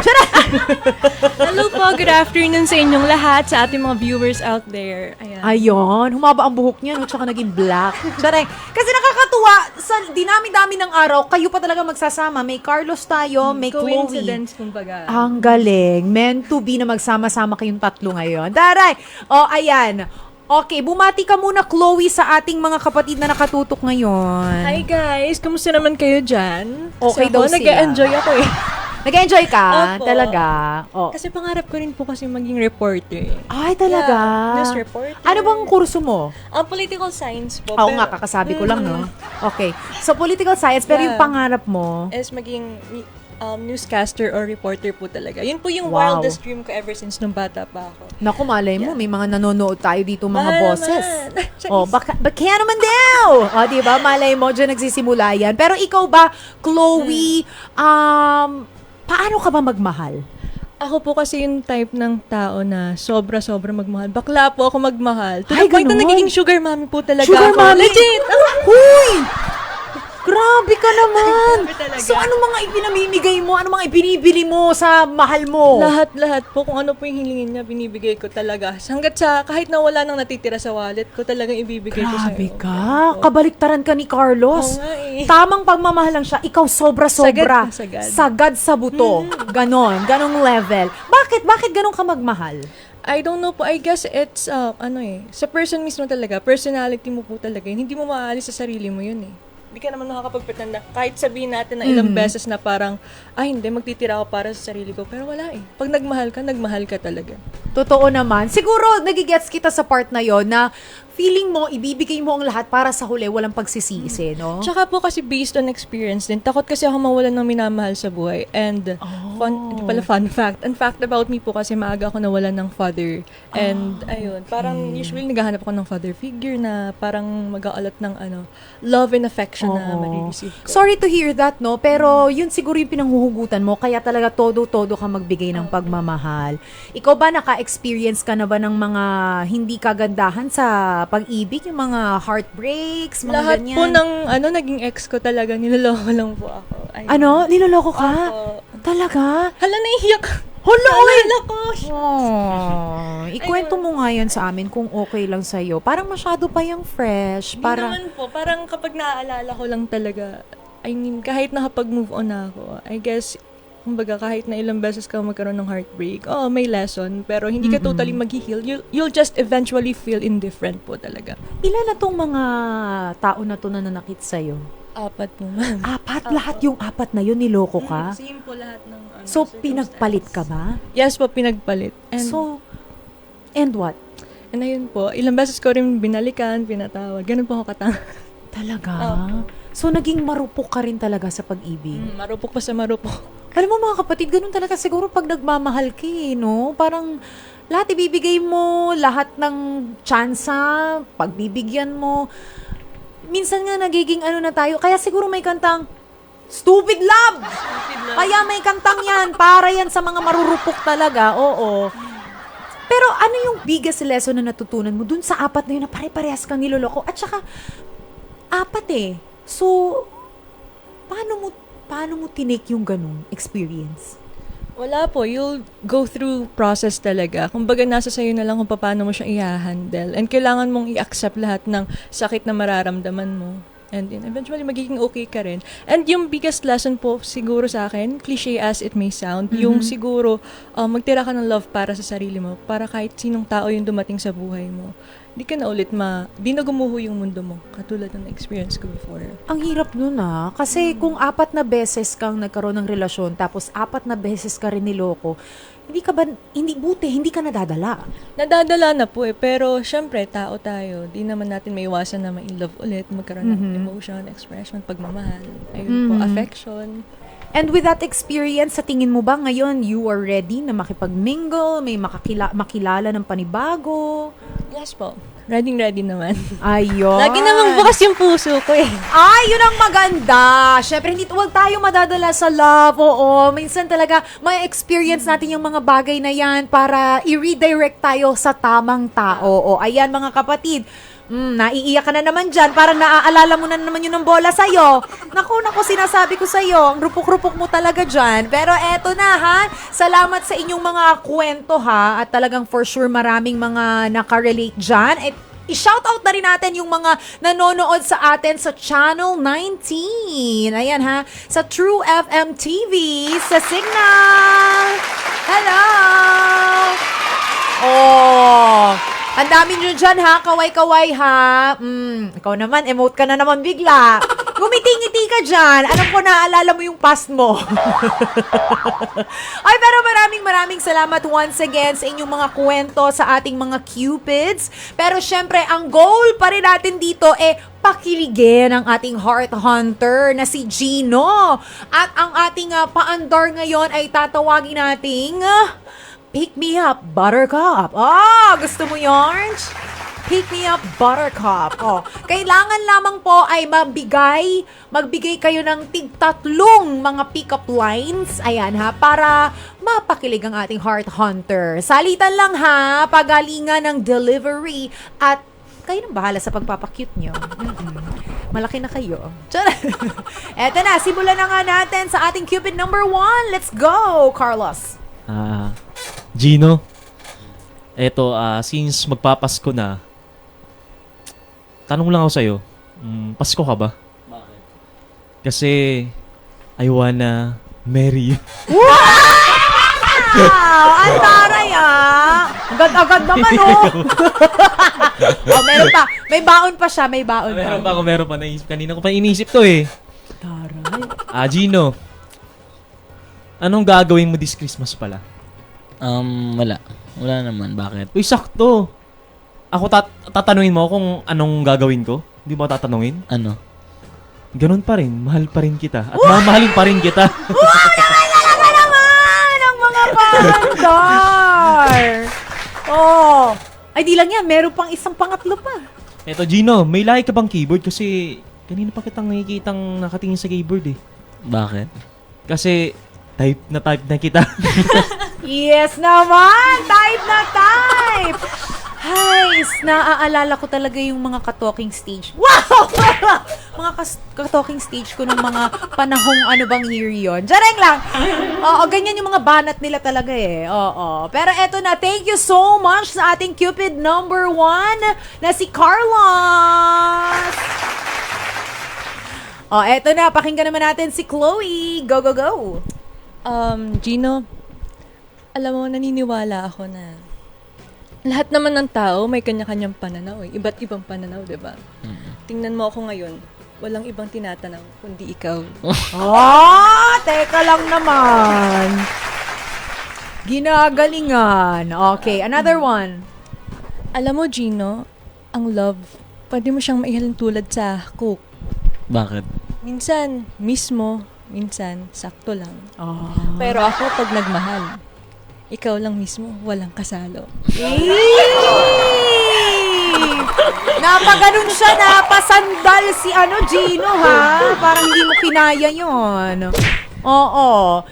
Hello po, good afternoon sa inyong lahat, sa ating mga viewers out there. Ayan. Ayun, humaba ang buhok niya, no? Tsaka naging black. Charing. Kasi nakakatuwa, sa dinami-dami ng araw, kayo pa talaga magsasama. May Carlos tayo, may Chloe. Coincidence, kumbaga. Ang galing. Meant to be na magsama-sama kayong tatlo ngayon. Daray! O, ayan. Okay, bumati ka muna, Chloe, sa ating mga kapatid na nakatutok ngayon. Hi guys! Kamusta naman kayo dyan? Okay Kasi daw ako, sila. nag-enjoy ako eh. Nag-enjoy ka? Opo. Talaga? Oh. Kasi pangarap ko rin po kasi maging reporter. Ay, talaga? Yeah, news reporter. Ano bang kurso mo? Ang political science po. Oo nga, kakasabi ko lang, no? Okay. So, political science, pero yung Yeah. pangarap mo, Is maging newscaster or reporter po talaga. Yun po yung Wow. wildest dream ko ever since nung bata pa ako. naku, malay mo, may mga nanonood tayo dito, mga Mahal bosses. naman. Oh, baka naman daw! O, di ba? Malay mo, dyan nagsisimula yan. Pero ikaw ba, Chloe, paano ka ba magmahal? Ako po kasi yung type ng tao na sobra-sobra magmahal. Bakla po ako magmahal. To Ay, the point na ganon? nagiging sugar mommy po talaga Sugar ako. mommy? Legit! Huy! Grabe ka naman! Grabe talaga. So, ano mga ipinamimigay mo? Ano mga ibinibili mo sa mahal mo? Lahat-lahat po, kung ano po yung hilingin niya, binibigay ko talaga. Hanggat sa, kahit na wala nang natitira sa wallet ko, talagang ibibigay ko sa'yo. Grabe ka. Kabaliktaran ka ni Carlos. Oo nga eh. Tamang pagmamahal lang siya. Ikaw sobra-sobra. Sagad na sagad. Sagad sa buto. Ganong level. Bakit ganon ka magmahal? I don't know po. I guess it's, sa person mismo talaga, personality mo po talaga. Hindi mo maaalis sa sarili mo yun eh. Hindi ka naman makakapagpretenda. Kahit sabihin natin na ilang beses na parang, hindi, magtitira ako para sa sarili ko. Pero wala eh. Pag nagmahal ka talaga. Totoo naman. Siguro, nagigets kita sa part na yon na feeling mo, ibibigay mo ang lahat para sa huli, walang pagsisisi, no? Tsaka po kasi based on experience din. Takot kasi ako mawalan ng minamahal sa buhay. And, fun fact. An fact about me po kasi maaga ako nawalan ng father. And, ayun, parang usually naghahanap ako ng father figure na parang mag-aalat ng love and affection na marireceive ko. Sorry to hear that, no? Pero yun siguro yung pinanghuhugutan mo, kaya talaga todo-todo ka magbigay ng pagmamahal. Ikaw ba, naka-experience ka na ba ng mga hindi kagandahan sa pag-ibig? Yung mga heartbreaks, mga Lahat ganyan? po ng naging ex ko talaga, niloloko lang po ako. Ayun. Ano? Niloloko ka? Opo. Talaga? Hala, naiiyak. Hala, oy! Hala ko. Oh, ikwento mo nga yan sa amin kung okay lang sa'yo. Parang masyado pa yung fresh. Di Para, naman po, parang kapag naaalala ko lang talaga, I mean, kahit nakapag-move on na ako, I guess, kumbaga, kahit na ilang beses ka magkaroon ng heartbreak, may lesson, pero hindi ka totally mag-heal. You'll just eventually feel indifferent po talaga. ilan na tong mga tao na to na nanakit sa'yo? 4 po, ma'am. 4? Lahat yung 4 na yun, niloko ka? Same po lahat ng So, circumstances. pinagpalit ka ba? Yes po, pinagpalit. And what? And ayun po, ilang beses ko rin binalikan, pinatawad. Ganun po ako katanga. Talaga? So, naging marupok ka rin talaga sa pag-ibig? Marupok pa sa marupok. Alam mo mga kapatid, ganun talaga siguro pag nagmamahal ka no? Parang lahat ibibigay mo, lahat ng tsansa, pagbibigyan mo. Minsan nga nagiging na tayo, kaya siguro may kantang, Stupid Love! Kaya may kantang yan, para yan sa mga marurupok talaga, oo. Pero ano yung biggest lesson na natutunan mo dun sa 4 na yun na pare-parehas kang niloloko? At saka, 4 So, paano mo tinake yung ganung experience? Wala po. You'll go through process talaga. Kumbaga, nasa sayo na lang kung paano mo siya i-handle. And kailangan mong i-accept lahat ng sakit na mararamdaman mo. And then, eventually, magiging okay ka rin. And yung biggest lesson po siguro sa akin, cliche as it may sound, yung siguro, magtira ka ng love para sa sarili mo, para kahit sinong tao yung dumating sa buhay mo. Di ka na ulit di na gumuho yung mundo mo, katulad ng experience ko before. Ang hirap nun kasi kung 4 na beses kang nagkaroon ng relasyon, tapos 4 na beses ka rin niloko, hindi ka nadadala. Nadadala na po pero syempre, tao tayo. Di naman natin may iwasan na ma-in-love ulit, magkaroon ng emotion, expression, pagmamahal, ayun po, affection. And with that experience, sa tingin mo ba ngayon, you are ready na makipag-mingle, may makilala ng panibago? Yes po. Ready naman. Ayun. Lagi namang bukas yung puso ko eh. Ay, yun ang maganda. Siyempre, huwag tayo madadala sa love. Oo, minsan talaga may experience natin yung mga bagay na yan para i-redirect tayo sa tamang tao. O, ayan mga kapatid. Naiiyak ka na naman dyan. Parang naaalala mo na naman yun ng bola sa'yo. Naku, sinasabi ko sa'yo. Ang rupok-rupok mo talaga dyan. Pero eto na ha. Salamat sa inyong mga kwento ha. At talagang for sure maraming mga nakarelate dyan. At i-shoutout na rin natin yung mga nanonood sa atin sa Channel 19. Ayan ha. Sa True FM TV. Sa Signal. Hello! Oh! Ang dami nyo dyan ha, kaway-kaway ha. Ikaw naman, emote ka na naman bigla. Gumiti-ngiti ka dyan. Alam ko, naaalala mo yung past mo. Ay, pero maraming salamat once again sa inyong mga kwento sa ating mga Cupids. Pero syempre, ang goal pa rin natin dito pakiligin ang ating heart hunter na si Gino. At ang ating paandar ngayon ay tatawagin nating Pick Me Up Buttercup. Gusto mo yun? Pick Me Up Buttercup. Kailangan lamang po ay magbigay kayo ng tig-tatlong mga pick-up lines. Ayan ha, para mapakilig ang ating heart hunter. Salitan lang ha, pagalingan ng delivery at kayo nang bahala sa pagpapakute nyo. Malaki na kayo. Eto na, simulan na nga natin sa ating Cupid number 1. Let's go, Carlos. Gino, eto, since magpapasko na, tanong lang ako sa'yo, Pasko ka ba? Bakit? Kasi, I wanna marry you. Wow! Ang taray Agad-agad naman meron pa. May baon pa siya, may baon pa. Meron pa. Kanina ko pa inisip to eh. Taray. Gino, anong gagawin mo this Christmas pala? Wala. Wala naman. Bakit? Uy, sakto. Ako tatanungin mo kung anong gagawin ko? Hindi mo tatanungin? Ano? Ganun pa rin. Mahal pa rin kita. At mamahalin pa rin kita. Talaga naman ang mga pandar. Ay di lang yan. Meron pang isang pangatlo pa. Eto, Gino, may lahi ka bang keyboard? Kasi kanina pa kitang nakikitang nakatingin sa keyboard eh. Bakit? Kasi type na kita. Yes naman! Type na type! Guys, naaalala ko talaga yung mga ka-talking stage. Wow! Mga ka-talking stage ko ng mga panahong ano bang year yun. Jareng lang! Ganyan yung mga banat nila talaga eh. Pero eto na, thank you so much sa ating Cupid number 1 na si Carlos! Eto na, pakinggan naman natin si Chloe. Go, go, go! Gino, alam mo, naniniwala ako na lahat naman ng tao may kanya-kanyang pananaw eh. Iba't ibang pananaw, di ba? Tingnan mo ako ngayon, walang ibang tinatanaw kundi ikaw. Teka lang naman. Ginagalingan. Okay, another one. Alam mo, Gino, ang love, pwede mo siyang maihalin tulad sa coke. Bakit? Minsan, mismo, minsan, sakto lang. Pero ako, pag nagmahal, ikaw lang mismo, walang kasalo. Napaganon siya, napasandal si Gino ha. Parang hindi mo kinaya yon.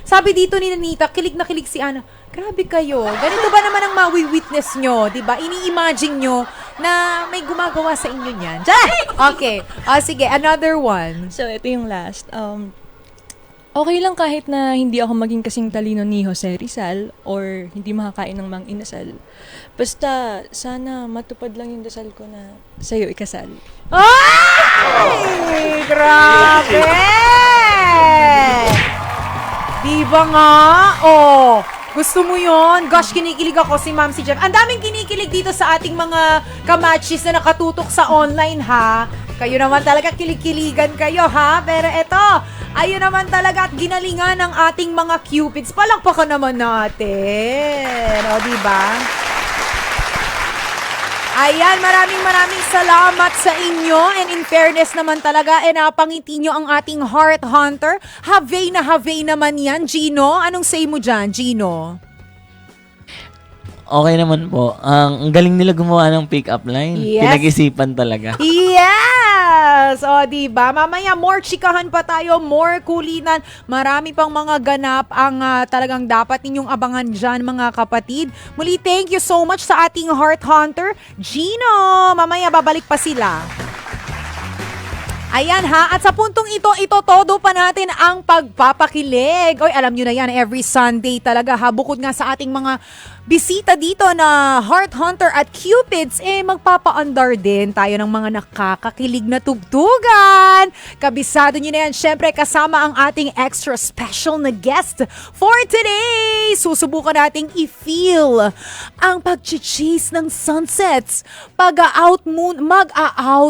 Sabi dito ni Nanita, kilig na kilig si Ana. Grabe kayo. Ganito ba naman ang mawi-witness nyo? Diba? Ini-imagine nyo na may gumagawa sa inyo niyan. Okay. Sige, another one. So, ito yung last. Okay lang kahit na hindi ako maging kasing talino ni Jose Rizal or hindi makakain ng mang inasal. Basta, sana matupad lang yung dasal ko na sa'yo ikasal. Ay! Grabe! Diba nga? Gusto mo yon? Gosh, kinikilig ako si Ma'am si Jeff. Ang daming kinikilig dito sa ating mga kamachis na nakatutok sa online, ha? Kayo naman talaga, kilig-kiligan kayo, ha? Pero eto, ayun naman talaga at ginalingan ng ating mga Cupids. Palakpakan naman natin. Diba? Ayan, maraming salamat sa inyo. And in fairness naman talaga, napangiti nyo ang ating heart hunter. Have naman yan, Gino. Anong say mo dyan, Gino? Okay naman po. Ang galing nila gumawa ng pick-up line. Yes. Pinag-isipan talaga. Yes! Diba? Mamaya, more chikahan pa tayo, more kulinan. Marami pang mga ganap ang talagang dapat ninyong abangan dyan, mga kapatid. Muli, thank you so much sa ating heart hunter, Gino. Mamaya, babalik pa sila. Ayan ha, at sa puntong ito, itotodo pa natin ang pagpapakilig. Oy, alam nyo na yan, every Sunday talaga ha, bukod nga sa ating mga bisita dito na Heart Hunter at Cupids, magpapaandar din tayo ng mga nakakakilig na tugtugan. Kabisado nyo na yan, syempre kasama ang ating extra special na guest for today. Susubukan nating i-feel ang pag-chase ng sunsets. Mag-a-out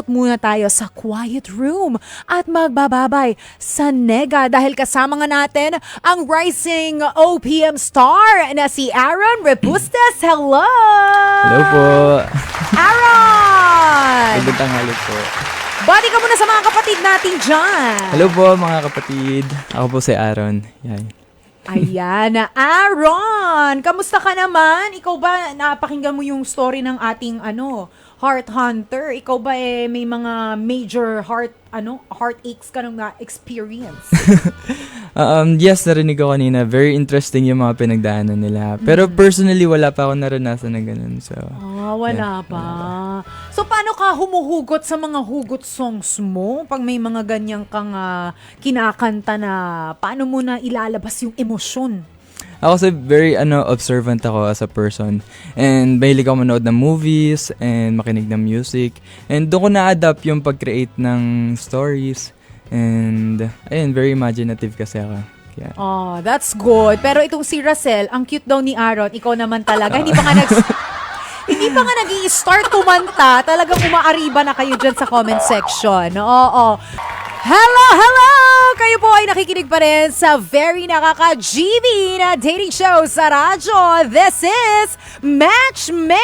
muna tayo sa quiet room at magbababay sa nega dahil kasama nga natin ang rising OPM star na si Aaron Rebustes. Hello! Hello po. Aaron! Magandang tanghali po. Bati ka muna sa mga kapatid natin dyan. Hello po mga kapatid. Ako po si Aaron. Yan. Ayan, Aaron! Kamusta ka naman? Ikaw ba, napakinggan mo yung story ng ating Heart Hunter? Ikaw ba may mga major heartaches ka nung na-experience? Yes, narinig ko kanina. Very interesting yung mga pinagdaanan nila. Pero personally, wala pa ako naranasan na ganun. So, wala yeah, pa. So, paano ka humuhugot sa mga hugot songs mo? Pag may mga ganyang kang kinakanta na, paano mo na ilalabas yung emosyon? Ako kasi very observant ako as a person. And mahilig ako manood ng movies and makinig ng music. And doon ko na-adapt yung pag-create ng stories. And ayun, very imaginative kasi ako. Kaya, Oh, that's good. Pero itong si Russell, ang cute daw ni Aaron, ikaw naman talaga. Hindi pa nga nag-i-start kumanta. Talagang umaariba na kayo dyan sa comment section. Oo. Hello! Kayo po ay nakikinig pa rin sa very nakaka-GB na dating show sa radyo. This is Match Made!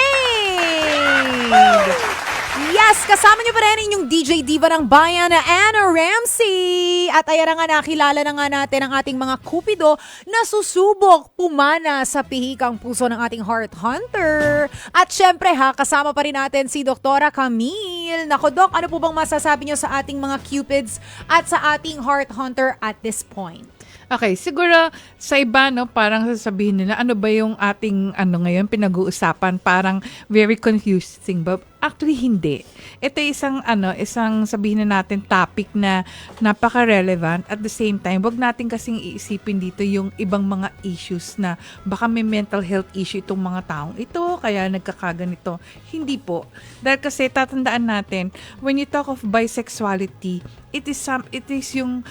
Yes, kasama niyo pa rin inyong DJ Diva ng Bayan na Anna Ramsey. At ayan na nga, nakilala na nga natin ang ating mga kupido na susubok pumana sa pihikang puso ng ating Heart Hunter. At syempre kasama pa rin natin si Doktora Camille. Nako Dok, ano po bang masasabi niyo sa ating mga cupids at sa ating Heart Hunter at this point? Okay, siguro sa iba, parang sasabihin nila, ano ba yung ating ngayon pinag-uusapan? Parang very confusing. But actually, hindi. Ito isang sabihin na natin topic na napaka-relevant. At the same time, wag natin kasing iisipin dito yung ibang mga issues na baka may mental health issue itong mga taong ito, kaya nagkakaganito. Hindi po. Dahil kasi tatandaan natin, when you talk of bisexuality, it is yung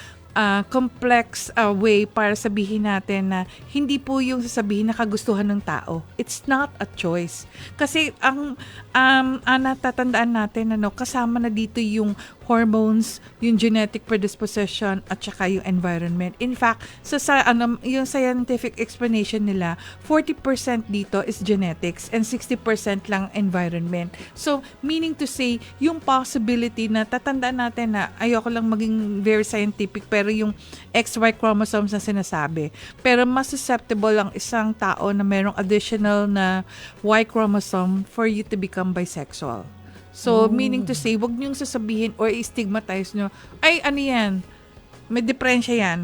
complex way para sabihin natin na hindi po yung sasabihin na kagustuhan ng tao. It's not a choice. Kasi ang natatandaan natin kasama na dito yung hormones, yung genetic predisposition at saka yung environment. In fact, yung scientific explanation nila, 40% dito is genetics and 60% lang environment. So, meaning to say, yung possibility na tatandaan natin na ayoko lang maging very scientific pero yung XY chromosomes na sinasabi. Pero mas susceptible ang isang tao na merong additional na Y chromosome for you to become bisexual. So, meaning to say, wag niyong sasabihin or i-stigmatize nyo, ay, ano yan? May diferensya yan.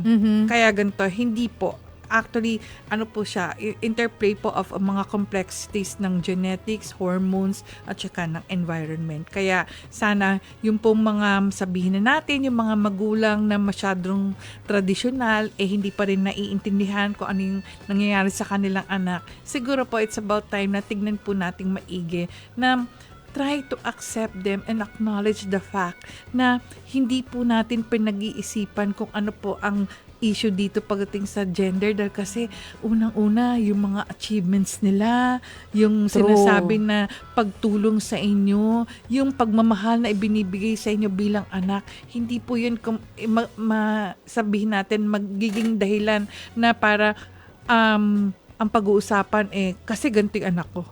Kaya ganito. Hindi po. Actually, po siya, interplay po of mga complexities ng genetics, hormones, at saka ng environment. Kaya sana yung pong mga sabihin na natin, yung mga magulang na masyadong tradisyonal, hindi pa rin naiintindihan kung ano yung nangyayari sa kanilang anak. Siguro po, it's about time na tignan po nating maigi na try to accept them and acknowledge the fact na hindi po natin pinag-iisipan kung ano po ang issue dito pagdating sa gender dahil kasi unang-una yung mga achievements nila, yung sinasabi na pagtulong sa inyo, yung pagmamahal na ibinibigay sa inyo bilang anak, hindi po yun sabihin natin magiging dahilan na para ang pag-uusapan kasi ganito yung anak ko.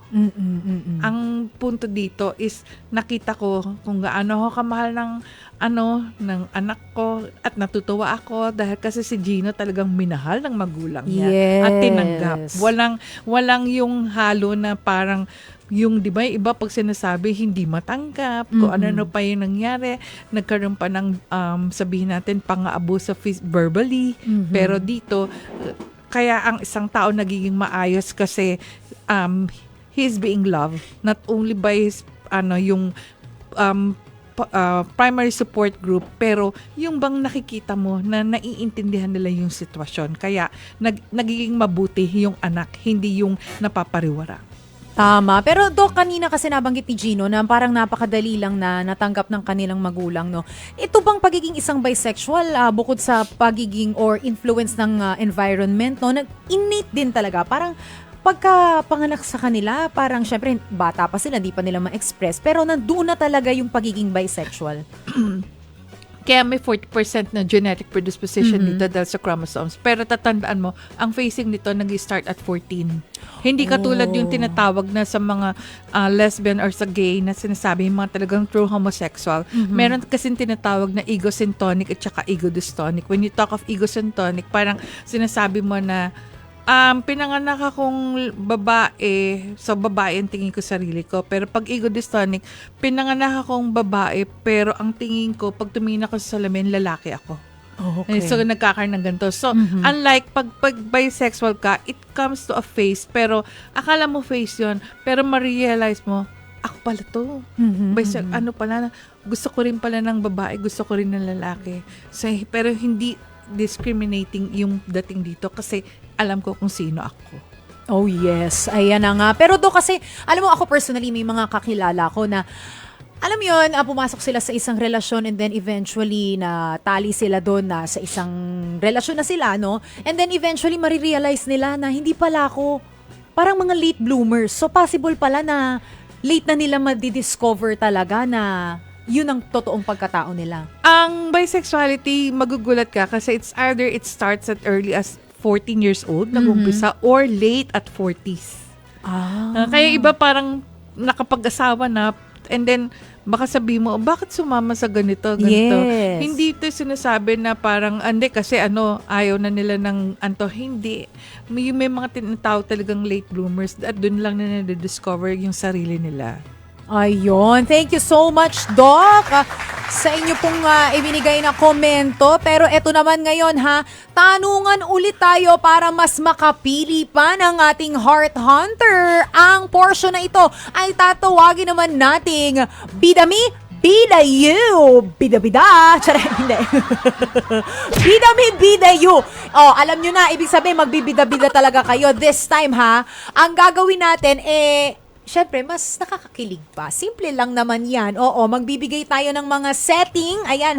Ang punto dito is nakita ko kung gaano ako kamahal ng anak ko at natutuwa ako dahil kasi si Gino talagang minahal ng magulang niya at tinanggap. Walang yung halo na parang yung, di ba, iba pag sinasabi, hindi matanggap, kung ano pa yung nangyari, nagkaroon pa ng, sabihin natin, pang-aabuso verbally, pero dito, kaya ang isang tao nagiging maayos kasi he's being loved not only by his yung primary support group, pero yung bang nakikita mo na naiintindihan nila yung sitwasyon. Kaya nagiging mabuti yung anak, hindi yung napapariwara. Tama. Pero Doc, kanina kasi nabanggit ni Gino na parang napakadali lang na natanggap ng kanilang magulang, no? Ito bang pagiging isang bisexual, bukod sa pagiging or influence ng environment, no? Innate din talaga. Parang pagka panganak sa kanila, parang syempre bata pa sila, di pa nila ma-express. Pero nandoon na talaga yung pagiging bisexual. Kaya may 40% na genetic predisposition dito dahil sa chromosomes. Pero tatandaan mo, ang phasing nito nag-start at 14. Hindi katulad yung tinatawag na sa mga lesbian or sa gay na sinasabi yung mga talagang true homosexual. Meron kasing tinatawag na egosyntonic at saka egodystonic. When you talk of egosyntonic, parang sinasabi mo na pinanganak akong babae, so babae ang tingin ko sarili ko. Pero pag egodystonic, pinanganak akong babae, pero ang tingin ko, pag tumingin ako sa salamin, lalaki ako. Okay. So, nagkakaroon ng ganito. So, unlike pag bisexual ka, it comes to a phase, pero akala mo phase yon, pero ma-realize mo, ako pala to. Ano pala, gusto ko rin pala ng babae, gusto ko rin ng lalaki. So, pero hindi discriminating yung dating dito kasi alam ko kung sino ako. Oh yes, ayan na nga. Pero do kasi, alam mo ako personally, may mga kakilala ko na, alam mo yun, pumasok sila sa isang relasyon and then eventually na tali sila doon na sa isang relasyon na sila, no? And then eventually marirealize nila na hindi pala ako, parang mga late bloomers. So possible pala na late na nila madidiscover talaga na yun ang totoong pagkatao nila. Ang bisexuality, magugulat ka kasi it's either it starts at early as 14 years old, nag-umpisa, or late at 40s. Kaya iba parang nakapag-asawa na, and then baka sabi mo, bakit sumama sa ganito? Yes. Hindi ito sinasabi na parang, hindi kasi ayaw na nila ng hindi. May mga tinatawag talagang late bloomers at doon lang na discover yung sarili nila. Ayun. Thank you so much, Doc, sa inyo pong ibinigay na komento. Pero eto naman ngayon, tanungan ulit tayo para mas makapili pa ng ating Heart Hunter. Ang portion na ito ay tatawagin naman nating Bidami, Bida You. Bida-bida. Charay, hindi. Bidami, Bida You. Alam nyo na, ibig sabihin, magbibida-bida talaga kayo. This time, ang gagawin natin, syempre, mas nakakakilig pa. Simple lang naman yan. Oo, magbibigay tayo ng mga setting. Ayan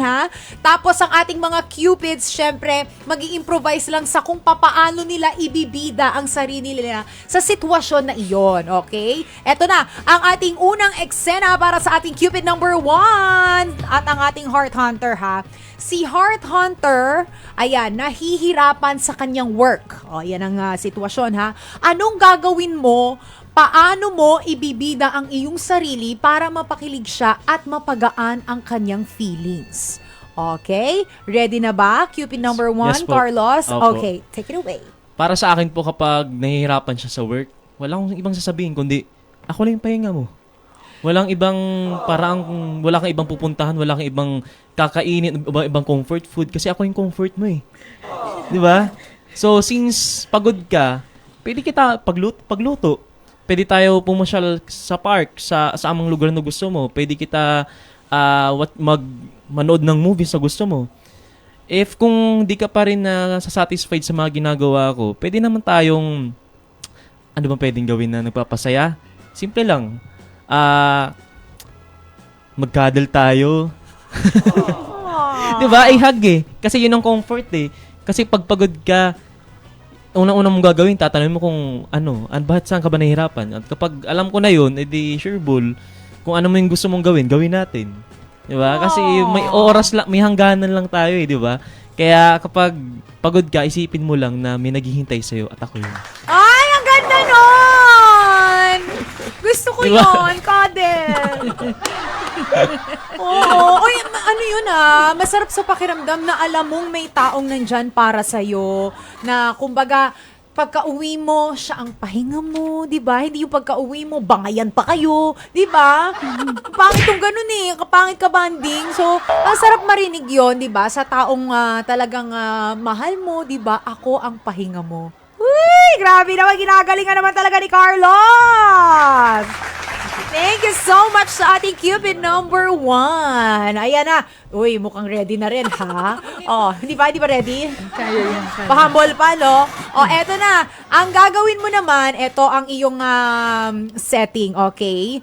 Tapos ang ating mga cupids, syempre, mag-i-improvise lang sa kung papaano nila ibibida ang sarili nila sa sitwasyon na iyon. Okay? Eto na, ang ating unang eksena para sa ating cupid number 1 at ang ating Heart Hunter Si Heart Hunter, ayan, nahihirapan sa kanyang work. Yan ang sitwasyon Anong gagawin mo? Paano mo ibibida ang iyong sarili para mapakilig siya at mapagaan ang kanyang feelings? Okay? Ready na ba? Cupid number 1, Yes po. Carlos? Opo. Okay, take it away. Para sa akin po kapag nahihirapan siya sa work, walang ibang sasabihin kundi, ako lang yung pahinga mo. Walang ibang wala kang ibang pupuntahan, wala kang ibang kakainin, ibang comfort food kasi ako yung comfort mo eh. 'Di ba? So since pagod ka, pwede kita pagluto. Pwede tayo pumasyal sa park, sa amang lugar na gusto mo. Pwede kita manood ng movies na gusto mo. If kung di ka pa rin satisfied sa mga ginagawa ko, pwede naman tayong, ano bang pwedeng gawin na nagpapasaya? Simple lang. Mag-cuddle tayo. Diba? I-hug Kasi yun ang comfort Kasi pag pagod ka, unang-unang mong gagawin, tatanungin mo kung bakit saan ka ba nahihirapan? At kapag alam ko na yun, edi sure bull, kung ano mo yung gusto mong gawin natin. Diba? Kasi may oras lang, may hangganan lang tayo di ba? Kaya kapag pagod ka, isipin mo lang na may naghihintay sa'yo at ako yun. Ay, ang ganda nun! Gusto ko Diba? yun, cuddle. Oo. Oy, ano yun masarap sa pakiramdam na alam mong may taong nandyan para sa'yo. Na kumbaga, pagka-uwi mo, siya ang pahinga mo, di ba? Hindi yung pagka-uwi mo, bangayan pa kayo, di ba? Pangit yung ganun kapangit ka banding. So, ang sarap marinig yon, di ba? Sa taong talagang mahal mo, di ba? Ako ang pahinga mo. Uy, grabe naman, ginagalingan naman talaga ni Carlos! Thank you so much sa ating Cupid number 1. Ayan na. Uy, mukhang ready na rin, ha? Oh, hindi ba ready? Kaya yan. Kaya. Pahambol pa, no? O, eto na. Ang gagawin mo naman, eto ang iyong setting, okay?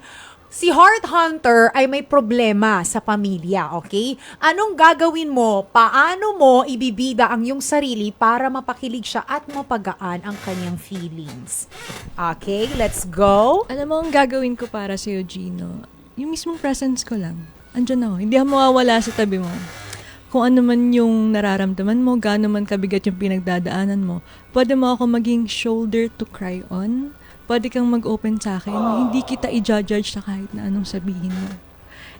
Si Heart Hunter ay may problema sa pamilya, okay? Anong gagawin mo? Paano mo ibibida ang iyong sarili para mapakilig siya at mapagaan ang kanyang feelings? Okay, let's go. Alam mo, ang gagawin ko para sa'yo, Gino, yung mismong presence ko lang. Andyan ako. Hindi ako mawawala sa tabi mo. Kung ano man yung nararamdaman mo, gaano man kabigat yung pinagdadaanan mo, pwede mo ako maging shoulder to cry on. Pwede kang mag-open sa akin. Hindi kita i-judge sa kahit na anong sabihin mo.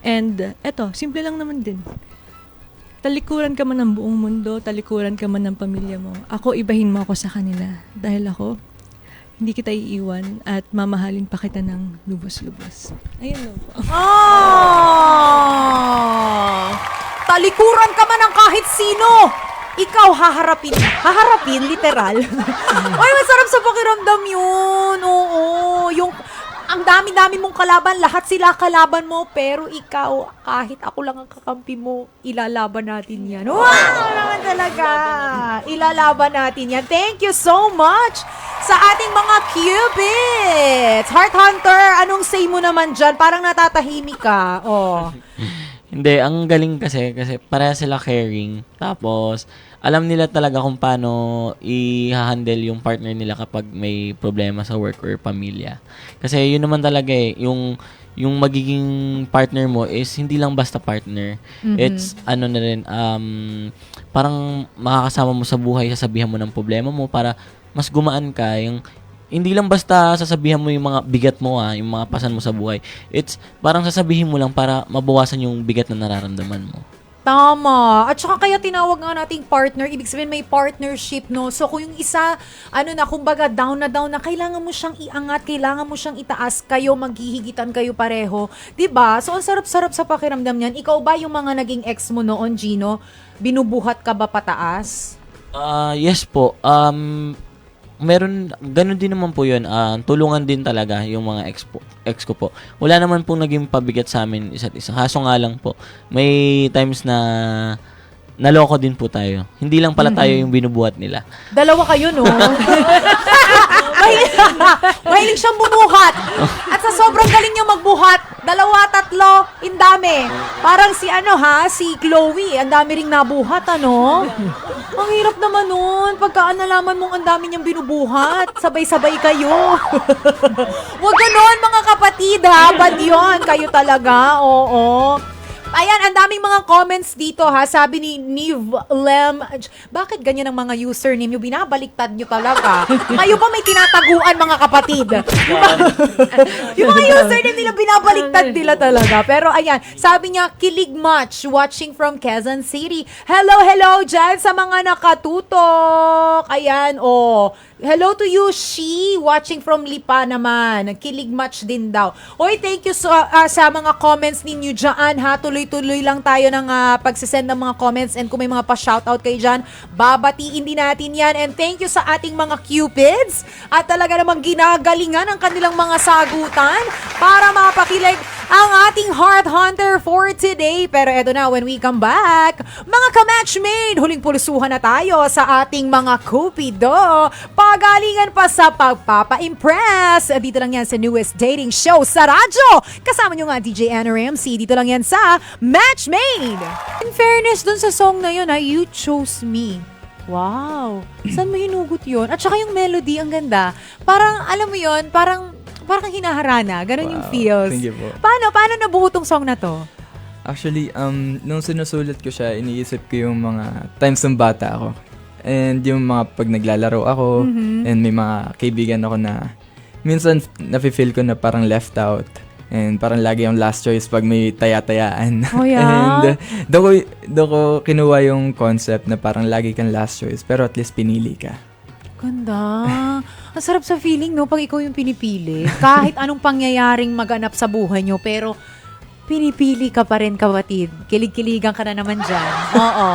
And eto, simple lang naman din. Talikuran ka man ng buong mundo, talikuran ka man ng pamilya mo. Ako, ibahin mo ako sa kanila. Dahil ako, hindi kita iiwan at mamahalin pa kita ng lubos-lubos. Ayun lang po. Oh! Talikuran ka man ng kahit sino! Ikaw haharapin, literal. Ay, masarap sa pakiramdam yun. Oo, yung ang dami-dami mong kalaban, lahat sila kalaban mo, pero ikaw, kahit ako lang ang kakampi mo, ilalaban natin yan. Wow, naman talaga. Ilalaban natin yan. Thank you so much sa ating mga Cupids. Heart Hunter, anong say mo naman dyan? Parang natatahimik ka. Oh. Hindi, ang galing kasi pareha sila caring. Tapos, alam nila talaga kung paano i-handle yung partner nila kapag may problema sa work or pamilya. Kasi yun naman talaga yung magiging partner mo is hindi lang basta partner. Mm-hmm. It's ano na rin, parang makakasama mo sa buhay, sasabihan mo ng problema mo para mas gumaan ka. Hindi lang basta sasabihan mo yung mga bigat mo, yung mga pasan mo sa buhay. It's parang sasabihin mo lang para mabawasan yung bigat na nararamdaman mo. Tama. At saka kaya tinawag nga nating partner, ibig sabihin may partnership, no? So kung yung isa, kumbaga down na, kailangan mo siyang iangat, kailangan mo siyang itaas, kayo maghihigitan kayo pareho. 'Di ba? So ang sarap-sarap sa pakiramdam niyan. Ikaw ba yung mga naging ex mo noon, Gino? Binubuhat ka ba pataas? Yes po. Meron, ganun din naman po yun. Tulungan din talaga yung mga ex ko po. Wala naman pong naging pabigat sa amin isa't isa. Kaso nga lang po, may times na naloko din po tayo. Hindi lang pala tayo yung binubuhat nila. Dalawa kayo, no? Mahilig siyang bumuhat. At sa sobrang galing niya magbuhat, 2, 3, indami. Parang si si Chloe, ang dami ring nabuhat, ano? Ang hirap naman nun. Pagka nalaman mong ang dami niyang binubuhat, sabay-sabay kayo. Huwag ganon, mga kapatid, ha? Bad yun. Kayo talaga, oo. Ayan, ang daming mga comments dito, ha. Sabi ni Niv Lem, bakit ganyan ang mga username nyo? Binabaliktad nyo talaga. Kayo ba may tinataguan, mga kapatid? Yung mga username nila, binabaliktad nila talaga. Pero ayan, sabi niya, Kilig Much, watching from Quezon City. Hello dyan sa mga nakatutok. Ayan, hello to you, She, watching from Lipa naman. Kilig Much din daw. Oy, thank you sa mga comments ninyo dyan, ha. Tuloy-tuloy lang tayo ng pagsisend ng mga comments, and kung may mga pa-shoutout kayo dyan, babatiin din natin yan. And thank you sa ating mga Cupids at talaga namang ginagalingan ang kanilang mga sagutan para mapakilig ang ating Heart Hunter for today. Pero eto na, when we come back, mga ka-matchmade, huling pulusuhan na tayo sa ating mga Cupido. Pagalingan pa sa pagpapa-impress. Dito lang yan sa newest dating show sa radyo. Kasama nyo nga DJ Anna Ramsey. Dito lang yan sa Matchmade. In fairness dun sa song na yun, You Chose Me. Wow. Saan mo hinugot yun? At saka yung melody, ang ganda. Parang, alam mo yun, parang hinaharana. Ganon yung feels. Thank you po. Paano nabuo tong song na to? Actually, nung sinusulat ko siya, iniisip ko yung mga times ng bata ako. And yung mga pag naglalaro ako, and may mga kaibigan ako na minsan nafe-feel ko na parang left out. And parang lagi yung last choice pag may taya-tayaan. Oh, yeah? And doon ko kinuha yung concept na parang lagi kang last choice, pero at least pinili ka. Ganda. Ang sarap sa feeling, no? Pag ikaw yung pinipili. Kahit anong pangyayaring maganap sa buhay nyo, pero pinipili ka pa rin, kapatid. Kilig-kiligan ka na naman dyan. Oo.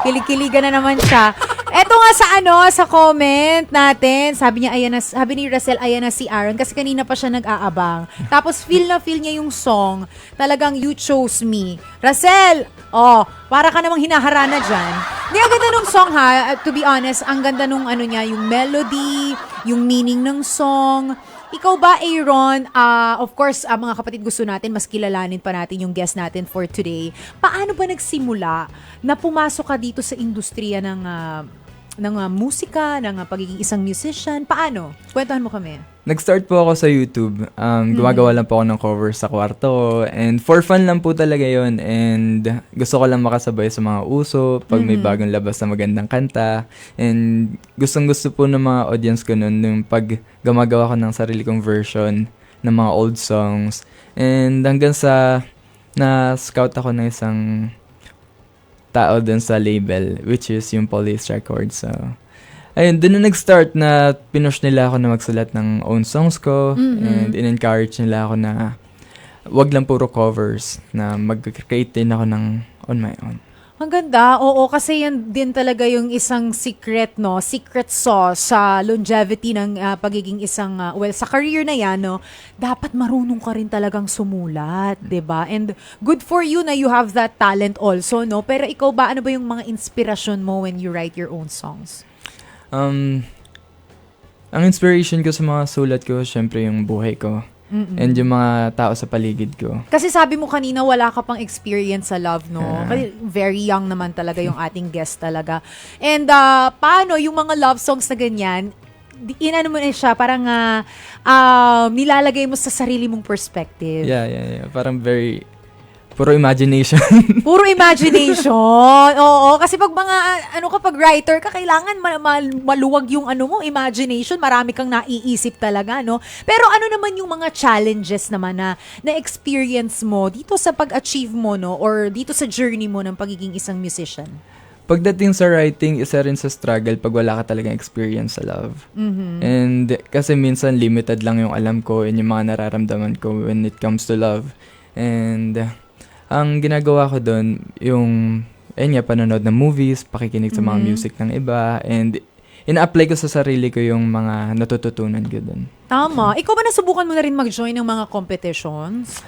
Kilig-kiligan na naman siya. Eto nga sa comment natin, sabi niya sabi ni Racel, ayan na si Aaron kasi kanina pa siya nag-aabang. Tapos feel niya yung song. Talagang You Chose Me. Racel, para ka namang hinaharana diyan. Hindi, ang ganda nung song ha. To be honest, ang ganda nung niya, yung melody, yung meaning ng song. Ikaw ba, Aaron, of course, mga kapatid, gusto natin, mas kilalanin pa natin yung guest natin for today. Paano ba nagsimula na pumasok ka dito sa industriya ng musika, ng pagiging isang musician? Paano? Kwentuhan mo kami. Nag-start po ako sa YouTube. Gumagawa lang po ako ng covers sa kwarto ko. And for fun lang po talaga yon. And gusto ko lang makasabay sa mga uso pag may bagong labas na magandang kanta. And gustong-gusto po ng mga audience ko noon yung pag gumagawa ko ng sarili kong version ng mga old songs. And hanggang sa na-scout ako ng isang tao dun sa label, which is yung Police Records. So, ayun, dun na nag-start na pinush nila ako na magsulat ng own songs ko and in-encourage nila ako na wag lang puro covers, na mag-create din ako ng on my own. Ang ganda. Oo, kasi yan din talaga yung isang secret, no? Secret sauce sa longevity ng pagiging isang, sa career na yan, no? Dapat marunong ka rin talagang sumulat, 'di ba? And good for you na you have that talent also, no? Pero ikaw ba, ano ba yung mga inspirasyon mo when you write your own songs? Ang inspiration ko sa mga sulat ko, syempre yung buhay ko. And yung mga tao sa paligid ko. Kasi sabi mo kanina wala ka pang experience sa love, no? Yeah. Kasi very young naman talaga yung ating guest talaga. And paano yung mga love songs na ganyan, inano mo na siya, parang nilalagay mo sa sarili mong perspective. Yeah. Parang very puro imagination. Puro imagination. Oo, kasi pag mga kapag writer ka, kailangan maluwag yung imagination, marami kang naiisip talaga, no? Pero ano naman yung mga challenges naman na experience mo dito sa pag-achieve mo, no, or dito sa journey mo ng pagiging isang musician? Pagdating sa writing, isa rin sa struggle pag wala ka talagang experience sa love. And kasi minsan limited lang yung alam ko and yung mga nararamdaman ko when it comes to love. And ang ginagawa ko doon, panonood ng movies, pakikinig sa mga music ng iba, and ina-apply ko sa sarili ko yung mga natututunan ko doon. Tama. Ikaw ba nasubukan mo na rin mag-join ng mga competitions?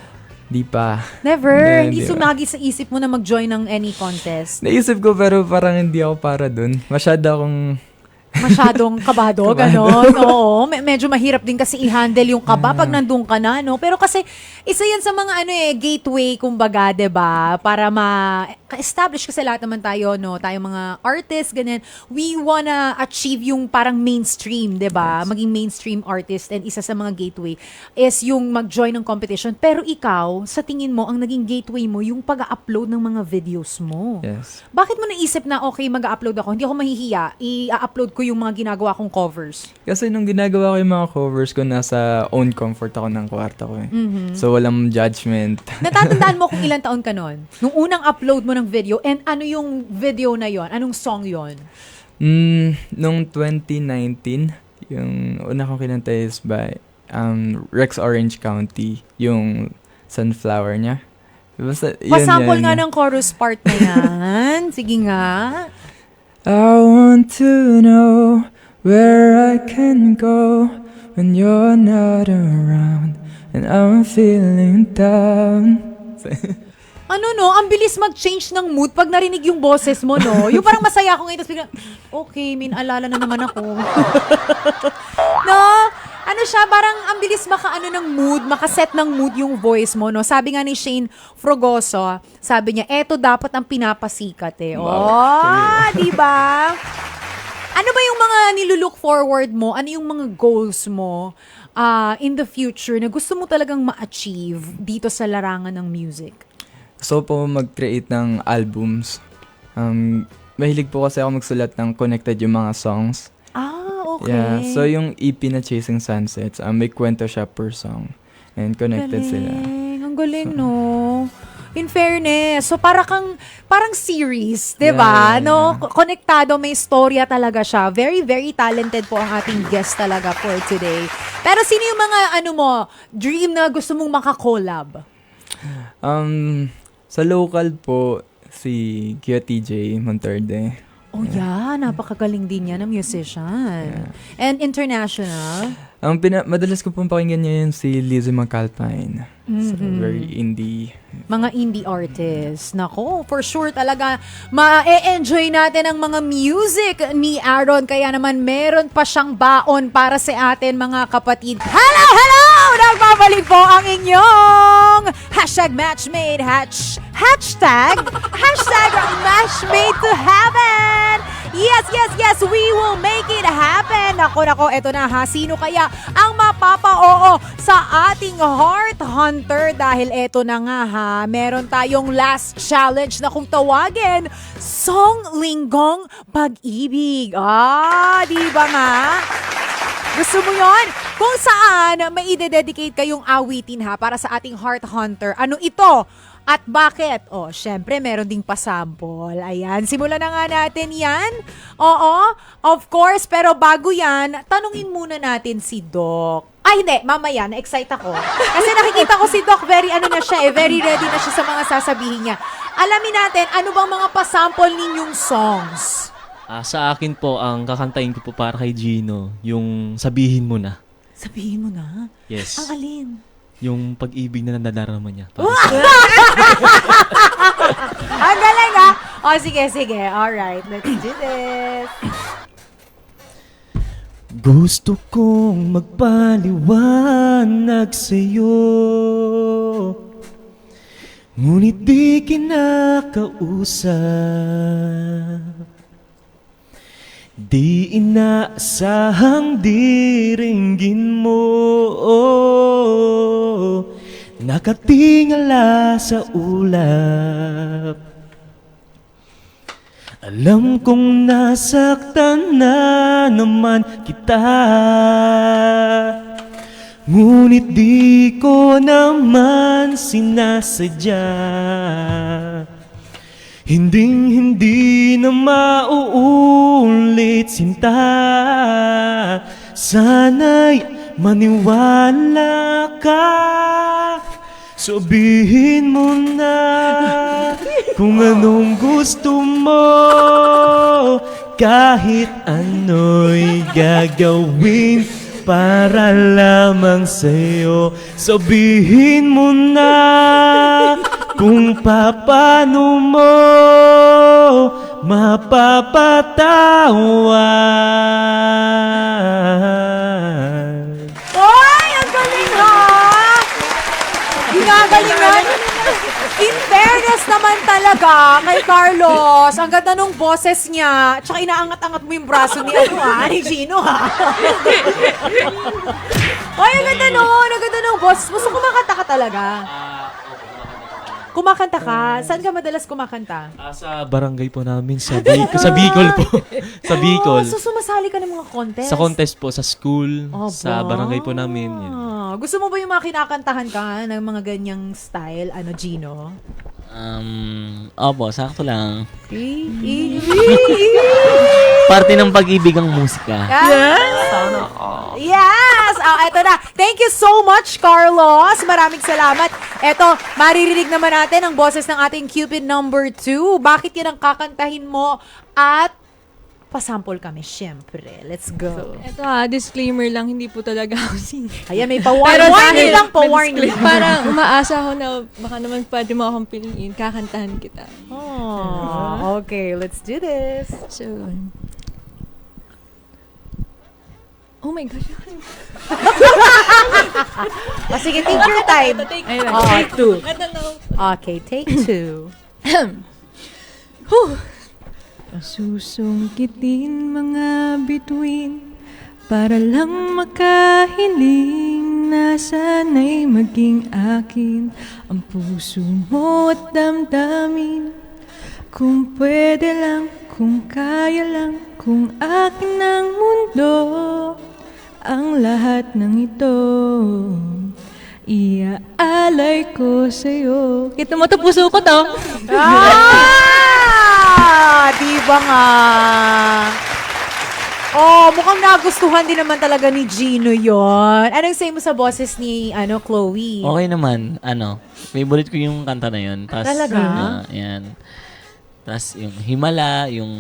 Di pa. Never? Hindi Hindi pa. sumagi sa isip mo na mag-join ng any contest? Naisip ko pero parang hindi ako para doon. Masyado akong Masyadong kabado, gano'n. Oo, medyo mahirap din kasi i-handle yung kaba pag nandun ka na, no? Pero kasi, isa yan sa mga gateway, kumbaga, 'di ba? Para ma-establish kasi lahat naman tayo, no? Tayong mga artists, ganyan. We wanna achieve yung parang mainstream, 'di ba? Maging mainstream artist, and isa sa mga gateway is yung mag-join ng competition. Pero ikaw, sa tingin mo, ang naging gateway mo, yung pag-upload ng mga videos mo. yes. Bakit mo naisip na, okay, mag-upload ako, hindi ako mahihiya, i-upload ko yung mga ginagawa kong covers? Kasi nung ginagawa ko yung mga covers ko, nasa own comfort ako ng kwarto ko. So walang judgment. Natatandaan mo kung ilang taon ka nun? Nung unang upload mo ng video, and ano yung video na yon? Anong song yon? Nung 2019, yung una kong kinanta is by Rex Orange County, yung Sunflower niya. Basta, Pasample yun. nga ng chorus part na yan. Sige nga. I want to know where I can go when you're not around and I'm feeling down. Ano no, ang bilis mag-change ng mood pag narinig yung boses mo, no? Yung parang masaya ako ngayon, tapos biglang, okay, alala na naman ako. No? Ano siya, parang ang bilis ng mood, makaset ng mood yung voice mo, no? Sabi nga ni Shane Frogoso, sabi niya, eto dapat ang pinapasikat eh. Oh, di ba? Ano ba yung mga nilulook forward mo? Ano yung mga goals mo in the future na gusto mo talagang ma-achieve dito sa larangan ng music? So po mag-create ng albums. Mahilig po kasi ako magsulat ng connected yung mga songs. Okay. Yeah, so yung EP na Chasing Sunsets, may kwento siya per song. And connected sila. Ang galing, no? In fairness, so parang series, 'di ba? Yeah. No, konektado, may istorya talaga siya. Very very talented po ang ating guest talaga for today. Pero sino yung mga dream na gusto mong maka-collab? Sa local po, si Kyo TJ Monterde. Oh yeah, napakagaling din yan na musician. And international? Ang madalas ko pong pakinggan ngayon si Lizzie McAlpine. So, very indie. Mga indie artists. Nako, for sure talaga ma-enjoy natin ang mga music ni Aaron. Kaya naman meron pa siyang baon para sa atin mga kapatid. Hello, hello! Nagbabalik po ang inyong #matchmade hashtag matchmade to heaven. Yes, yes, yes, we will make it happen. Nako, eto na ha. Sino kaya ang mapapa-oo sa ating Heart Hunter? Dahil eto na nga ha, meron tayong last challenge na kung tawagin, Song Linggong Pag-ibig. Di ba nga? Gusto mo yon? Kung saan may ide-dedicate kayong awitin ha para sa ating Heart Hunter. Ano ito? At bakit? Syempre, meron ding pasample. Ayan, simulan na nga natin yan. Oo, of course. Pero bago yan, tanungin muna natin si Doc. Ay, hindi. Mamaya, na-excite ako. Kasi nakikita ko si Doc, very very ready na siya sa mga sasabihin niya. Alamin natin, ano bang mga pasample ninyong songs? Sa akin po, ang kakantayin ko po para kay Gino, yung Sabihin Mo Na. Sabihin mo na. Yes. Ang alin? Yung pag-ibig na nadarama niya. Ang galing ha? Sige. Alright, let's do this. Gusto kong magpaliwanag sa'yo, ngunit di kinakausap. Di inaasahang diringgin mo, nakatingala sa ulap. Alam kong nasaktan na naman kita, ngunit di ko naman sinasadya. Hindi na mauulit sinta, sana'y maniwala ka. Sabihin mo na kung anong gusto mo, kahit ano'y gagawin para lamang sa'yo. Sabihin mo na kung paano mo mapapatawad. Oy, ang galing ha! Ginagalingan. In fairness naman talaga kay Carlos, ang ganda nung boses niya. Tsaka inaangat-angat mo yung braso ni ni Gino ha. Oy, ang ganda nung boses. Gusto kumakanta ka talaga? Kumakanta ka? Saan ka madalas kumakanta? Sa barangay po namin, sa Bicol po. Sa Bicol. So sumasali ka ng mga contest? Sa contest po, sa school, Aba. sa barangay po namin. Yun. Gusto mo ba yung mga kinakantahan ka ng mga ganyang style, Gino? Opo, sakto lang. Parte ng pag-ibig ang musika. Yes! Eto na. Thank you so much, Carlos. Maraming salamat. Eto, maririnig naman natin ang boses ng ating Cupid number 2. Bakit yan ang kakantahin mo? At pasample kami, syempre. Let's go. Ito disclaimer lang, hindi po talaga ako singer. Ayan, may warning lang po, warning. Parang umaasa ako na baka naman pwede mo akong piliin, kakantahan kita. Okay, let's do this. So, oh my gosh. Sige, take your time. Take two. I don't know. Okay, take 2. Susungkitin mga bituin para lang makahiling na sana'y maging akin ang puso mo at damdamin. Kung pwede lang, kung kaya lang, kung akin ang mundo, ang lahat ng ito iaalay ko sa'yo. Kita mo to, puso ko to. Di ba nga? Mukhang nagustuhan din naman talaga ni Gino yon. Anong say mo sa boses ni Chloe? Okay naman, favorite ko yung kanta na yun. Tas, Talaga? yan. Tas yung himala, yung...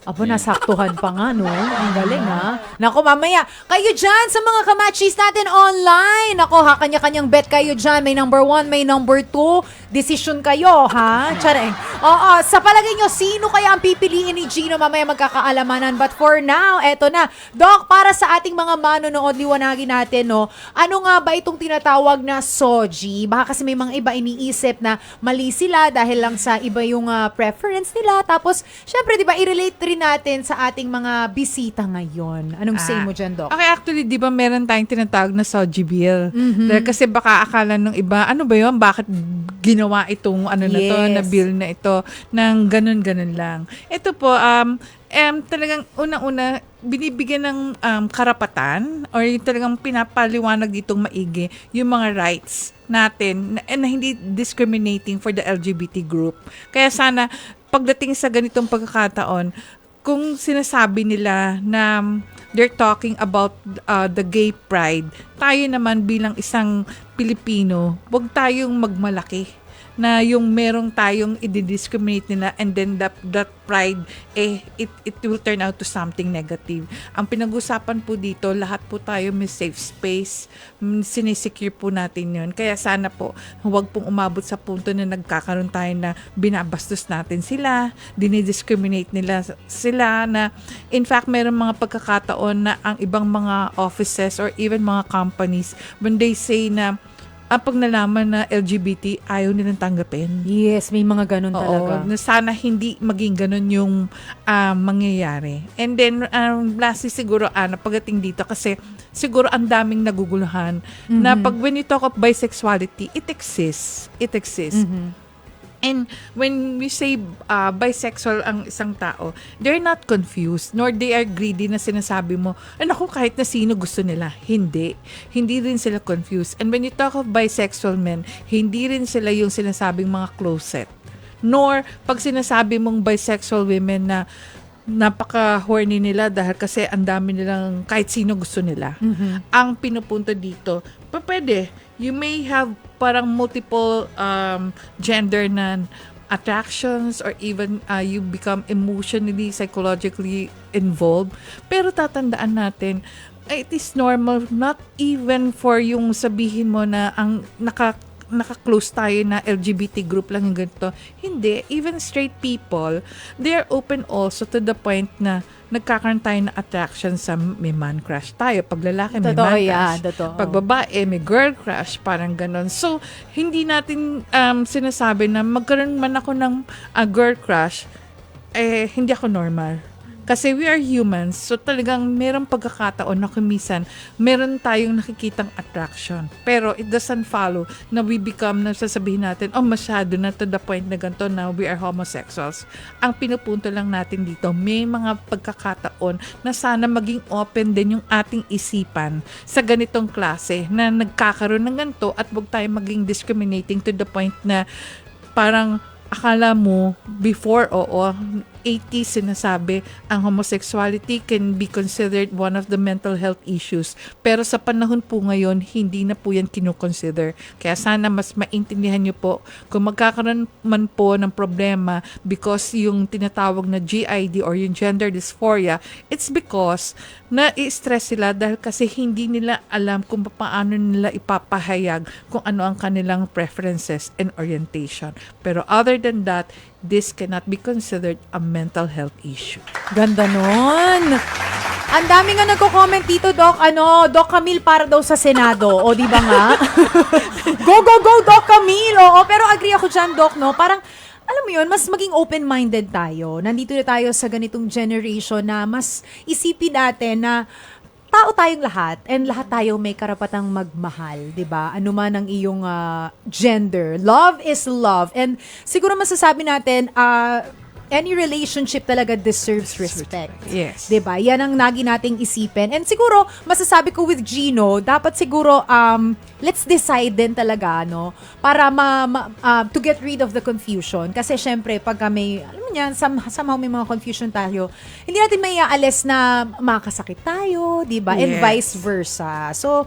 Abo, nasaktuhan pa nga, no? Ang galing, ha? Naku, mamaya, kayo dyan sa mga kamachis natin online. Naku, ha, kanya-kanyang bet kayo dyan. May number 1, may number 2. Decision kayo, ha? Tsareng. Oo, sa palagay nyo, sino kaya ang pipiliin ni Gino? Mamaya magkakaalamanan. But for now, eto na. Doc, para sa ating mga manonood, liwanagin natin, no? Ano nga ba itong tinatawag na soji? Baka kasi may mga iba iniisip na mali sila dahil lang sa iba yung preference nila. Tapos, syempre, di ba, i-relate rin natin sa ating mga bisita ngayon. Anong say mo dyan, Doc? Okay, actually, di ba meron tayong tinatawag na soji bill? Dahil kasi baka akala ng iba, ano ba yun? Bakit ginawa itong na to, na bill na ito, ng ganun-ganun lang. Ito po, talagang unang-una, binibigyan ng karapatan or yung talagang pinapaliwanag ditong maigi yung mga rights natin na hindi discriminating for the LGBT group. Kaya sana, pagdating sa ganitong pagkakataon, kung sinasabi nila na they're talking about the gay pride, tayo naman bilang isang Pilipino, huwag tayong magmalaki na yung merong tayong i-discriminate nila and then that pride, it will turn out to something negative. Ang pinag-usapan po dito, lahat po tayo may safe space, sinisecure po natin yun. Kaya sana po, huwag pong umabot sa punto na nagkakaroon tayo na binabastos natin sila, dinidiscriminate nila sila, na in fact, meron mga pagkakataon na ang ibang mga offices or even mga companies, when they say na pag nalaman na LGBT, ayaw nilang tanggapin. Yes, may mga ganun talaga. Oo, na sana hindi maging ganun yung mangyayari. And then, lastly siguro, pagdating dito, kasi siguro ang daming naguguluhan na pag when you talk of bisexuality, it exists. It exists. And when we say bisexual ang isang tao, they're not confused, nor they are greedy na sinasabi mo, naku, kahit na sino gusto nila. Hindi. Hindi rin sila confused. And when you talk of bisexual men, hindi rin sila yung sinasabing mga closet. Nor, pag sinasabi mong bisexual women na napaka-horny nila dahil kasi ang dami nilang kahit sino gusto nila. Ang pinupunto dito, pwede, you may have parang multiple gender na attractions or even you become emotionally, psychologically involved. Pero tatandaan natin, it is normal, not even for yung sabihin mo na ang naka-close tayo na LGBT group lang yung ganito. Hindi. Even straight people, they are open also to the point na nagkakaroon tayo na attraction sa may man crush tayo. Pag lalaki, may Totoo man yan, crush. totoo. Pag babae, may girl crush. Parang ganon. So, hindi natin sinasabi na magkaroon man ako ng girl crush, hindi ako normal. Kasi we are humans, so talagang merong pagkakataon na kumisan, meron tayong nakikitang attraction. Pero it doesn't follow na we become, na sasabihin natin, masyado na to the point na ganito na we are homosexuals. Ang pinupunto lang natin dito, may mga pagkakataon na sana maging open din yung ating isipan sa ganitong klase na nagkakaroon ng ganito at huwag tayo maging discriminating to the point na parang akala mo, before, 80s sinasabi, ang homosexuality can be considered one of the mental health issues. Pero sa panahon po ngayon, hindi na po yan kinoconsider. Kaya sana mas maintindihan nyo po, kung magkakaroon man po ng problema because yung tinatawag na GID or yung gender dysphoria, it's because na-stress sila dahil kasi hindi nila alam kung paano nila ipapahayag kung ano ang kanilang preferences and orientation. Pero other than that, this cannot be considered a mental health issue. Ganda nun. Ang dami nga nagko-comment dito, Doc. Doc Camille para daw sa Senado. O, di ba nga? Go, go, go, Doc Camille. Oo, pero agree ako dyan, Doc, no? Parang, alam mo yun, mas maging open-minded tayo. Nandito na tayo sa ganitong generation na mas isipin natin na tao tayong lahat and lahat tayo may karapatang magmahal, 'di ba? Ano man ang iyong gender. Love is love. And siguro masasabi natin any relationship talaga deserves respect. Yes. 'Di ba? Yan ang nagi nating isipin. And siguro masasabi ko with Gino, dapat siguro let's decide din talaga, no, para to get rid of the confusion kasi syempre pag may alam mo ganyan, somehow may mga confusion tayo, hindi natin may aalis na makakasakit tayo, di ba? And Yes. vice versa. So,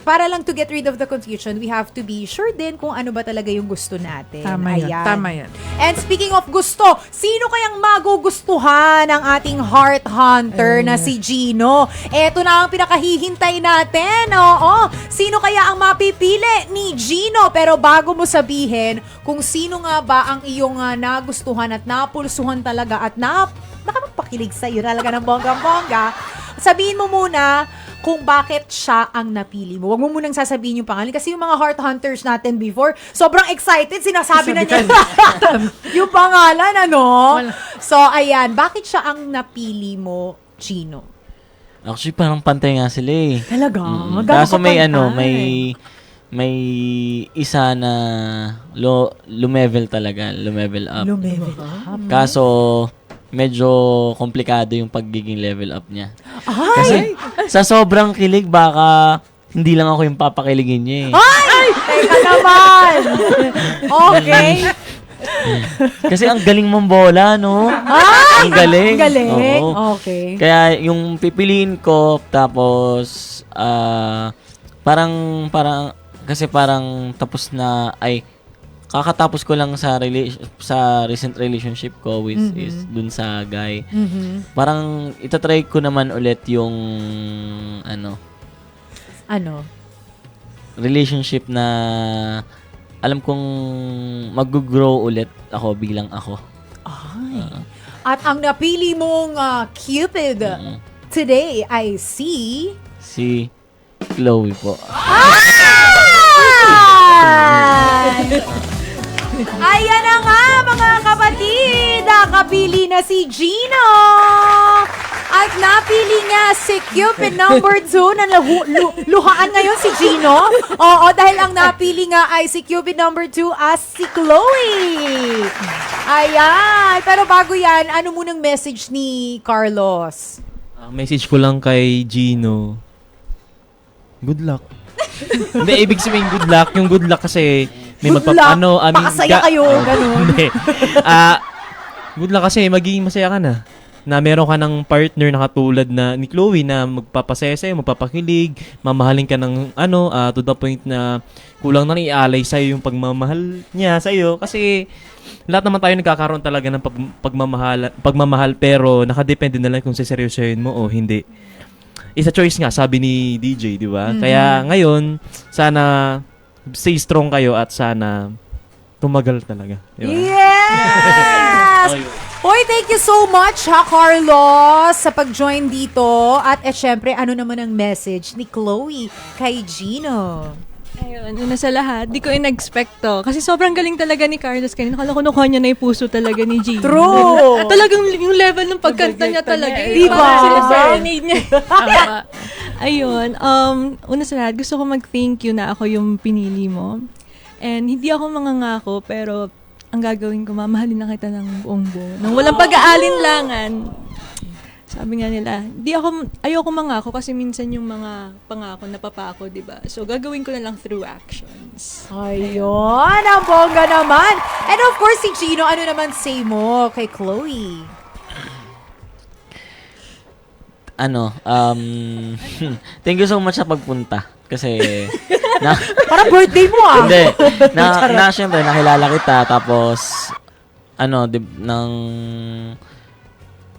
para lang to get rid of the confusion, we have to be sure din kung ano ba talaga yung gusto natin. Tama yan. Ayan. Tama yan. And speaking of gusto, sino kayang magugustuhan ng ating heart hunter na si Gino? Eto na ang pinakahihintay natin. Oo. Sino kaya ang mapipili ni Gino? Pero bago mo sabihin kung sino nga ba ang iyong nagustuhan at napulsuhan talaga at nakapagpakilig sa iyo talaga ng bonggang-bongga, sabihin mo muna kung bakit siya ang napili mo. Huwag mo munang sasabihin yung pangalan kasi yung mga heart hunters natin before, sobrang excited, sinasabi na niya yung pangalan, ano? So, ayan, bakit siya ang napili mo, Gino? Actually, parang pantay nga sila eh. Talaga? Mm. Gano'n Kaso ka may pantay? may isa na lumevel talaga, lumevel up. Lumevel up. Kaso medyo komplikado yung pagiging level up niya. Ay! Kasi sa sobrang kilig baka hindi lang ako yung papakiligin niya eh. Ay! Teka naman! Okay. Kasi ang galing mong bola, no? Ay! Ang galing. Ang galing. Oo. Okay. Kaya yung pipiliin ko tapos parang kasi parang tapos na kakatapos ko lang sa recent relationship ko which is dun sa guy. Mhm. Parang itatry ko naman ulit yung Ano? relationship na alam kong mag-grow ulit ako bilang ako. Ay. At ang napili mong Cupid today ay si... Si Chloe po. Ayan na nga mga kapatid, nakapili na si Gino. At napili niya si Cupid number 2 na luhaan ngayon si Gino. Oo, dahil ang napili nga ay si Cupid number 2 as si Chloe. Ayan. Pero bago yan, ano munang message ni Carlos? Message ko lang kay Gino. Good luck. Hindi, ibig sabihin good luck. Yung good luck kasi may Good luck. Pakasaya kayo, ganun. Hindi. Good luck kasi magiging masaya ka na. Na meron ka ng partner na katulad na ni Chloe na magpapasaya sa'yo, magpapakilig, mamahalin ka ng to the point na kulang na ialay sa'yo yung pagmamahal niya sa'yo. Kasi lahat naman tayo nagkakaroon talaga ng pagmamahal pero nakadepende na lang kung seseryosohin mo o hindi. Isa choice nga, sabi ni DJ, di ba? Kaya ngayon, sana stay strong kayo at sana tumagal talaga. Di ba? Yes! Hoy, thank you so much ha, Carlos, sa pag-join dito. At syempre, ano naman ang message ni Chloe kay Gino? Ayun, una sa lahat, di ko in-expect to. Kasi sobrang galing talaga ni Carlos kanina. Kala ko nakuha niya na yung puso talaga ni Gino. True! Talagang yung level ng pagkanta niya talaga. Di ba? Parang sila serenade niya. Ayun, una sa lahat, gusto ko mag-thank you na ako yung pinili mo. And hindi ako mangangako, pero ang gagawin ko, mamahalin na kita ng buong buo. Nang walang pag-aalinlangan. Sabi nga nila, ayoko mangako kasi minsan yung mga pangako napapako, di ba? So, gagawin ko na lang through actions. Ayun, ang bongga naman. And of course, si Gino, ano naman say mo kay Chloe? Thank you so much sa pagpunta. Kasi, Parang birthday mo ah. hindi, syempre, nakilala kita, tapos,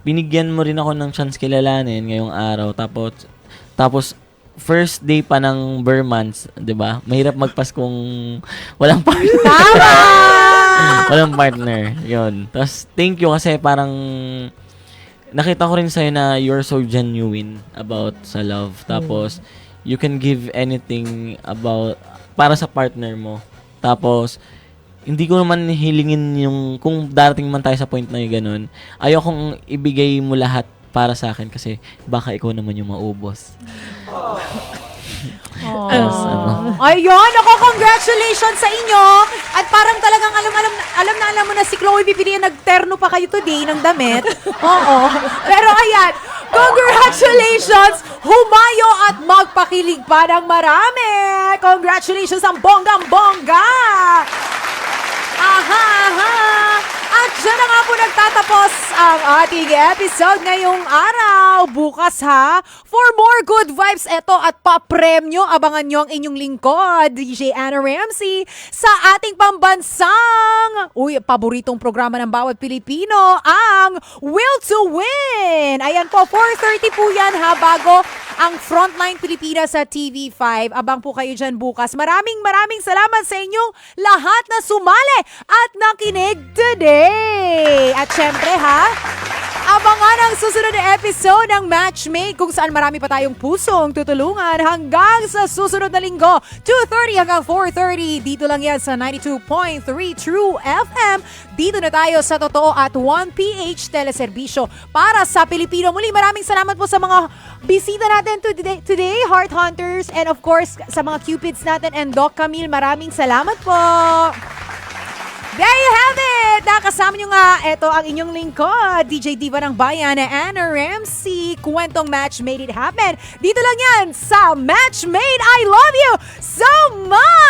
binigyan mo rin ako ng chance kilalanin ngayong araw, tapos, first day pa ng Burr months, di ba? Mahirap magpaskong walang partner. Tama! Walang partner, yun. Tapos, thank you kasi parang, nakita ko rin sa'yo na you're so genuine about sa love. Tapos, you can give anything para sa partner mo. Tapos, hindi ko naman hilingin yung, kung darating man tayo sa point na yung ganun, ayokong ibigay mo lahat para sa akin kasi baka ikaw naman yung maubos. Ayun, ako, congratulations sa inyo. At parang talagang alam mo na si Chloe pipiliin, nagterno pa kayo today ng damit. Oo. Pero ayan, congratulations! Humayo at magpakilig pa ng marami! Congratulations ang bonggang-bongga! Aha! At dyan na nga po nagtatapos nagtatapos ang ating episode ngayong araw. Bukas ha, for more good vibes eto at papremyo, abangan nyo ang inyong lingkod, DJ Anna Ramsey, sa ating pambansang, paboritong programa ng bawat Pilipino, ang Will to Win. Ayan po, 4:30 po yan ha, bago ang Frontline Pilipinas sa TV5. Abang po kayo dyan bukas. Maraming salamat sa inyong lahat na sumali at nakinig today. At syempre ha, abangan ang susunod na episode ng Matchmade kung saan marami pa tayong pusong tutulungan hanggang sa susunod na linggo, 2:30 hanggang 4:30. Dito lang yan sa 92.3 True FM. Dito na tayo sa Totoo at 1PH Teleserbisyo para sa Pilipino. Muli, maraming salamat po sa mga bisita natin today, Heart Hunters, and of course, sa mga Cupids natin and Doc Camille. Maraming salamat po. There you have it! Nakasama nyo nga, ito ang inyong lingkod, DJ Diva ng Bayan, Anna Ramsey. Kwentong Match Made It Happen. Dito lang yan sa Match Made. I love you so much!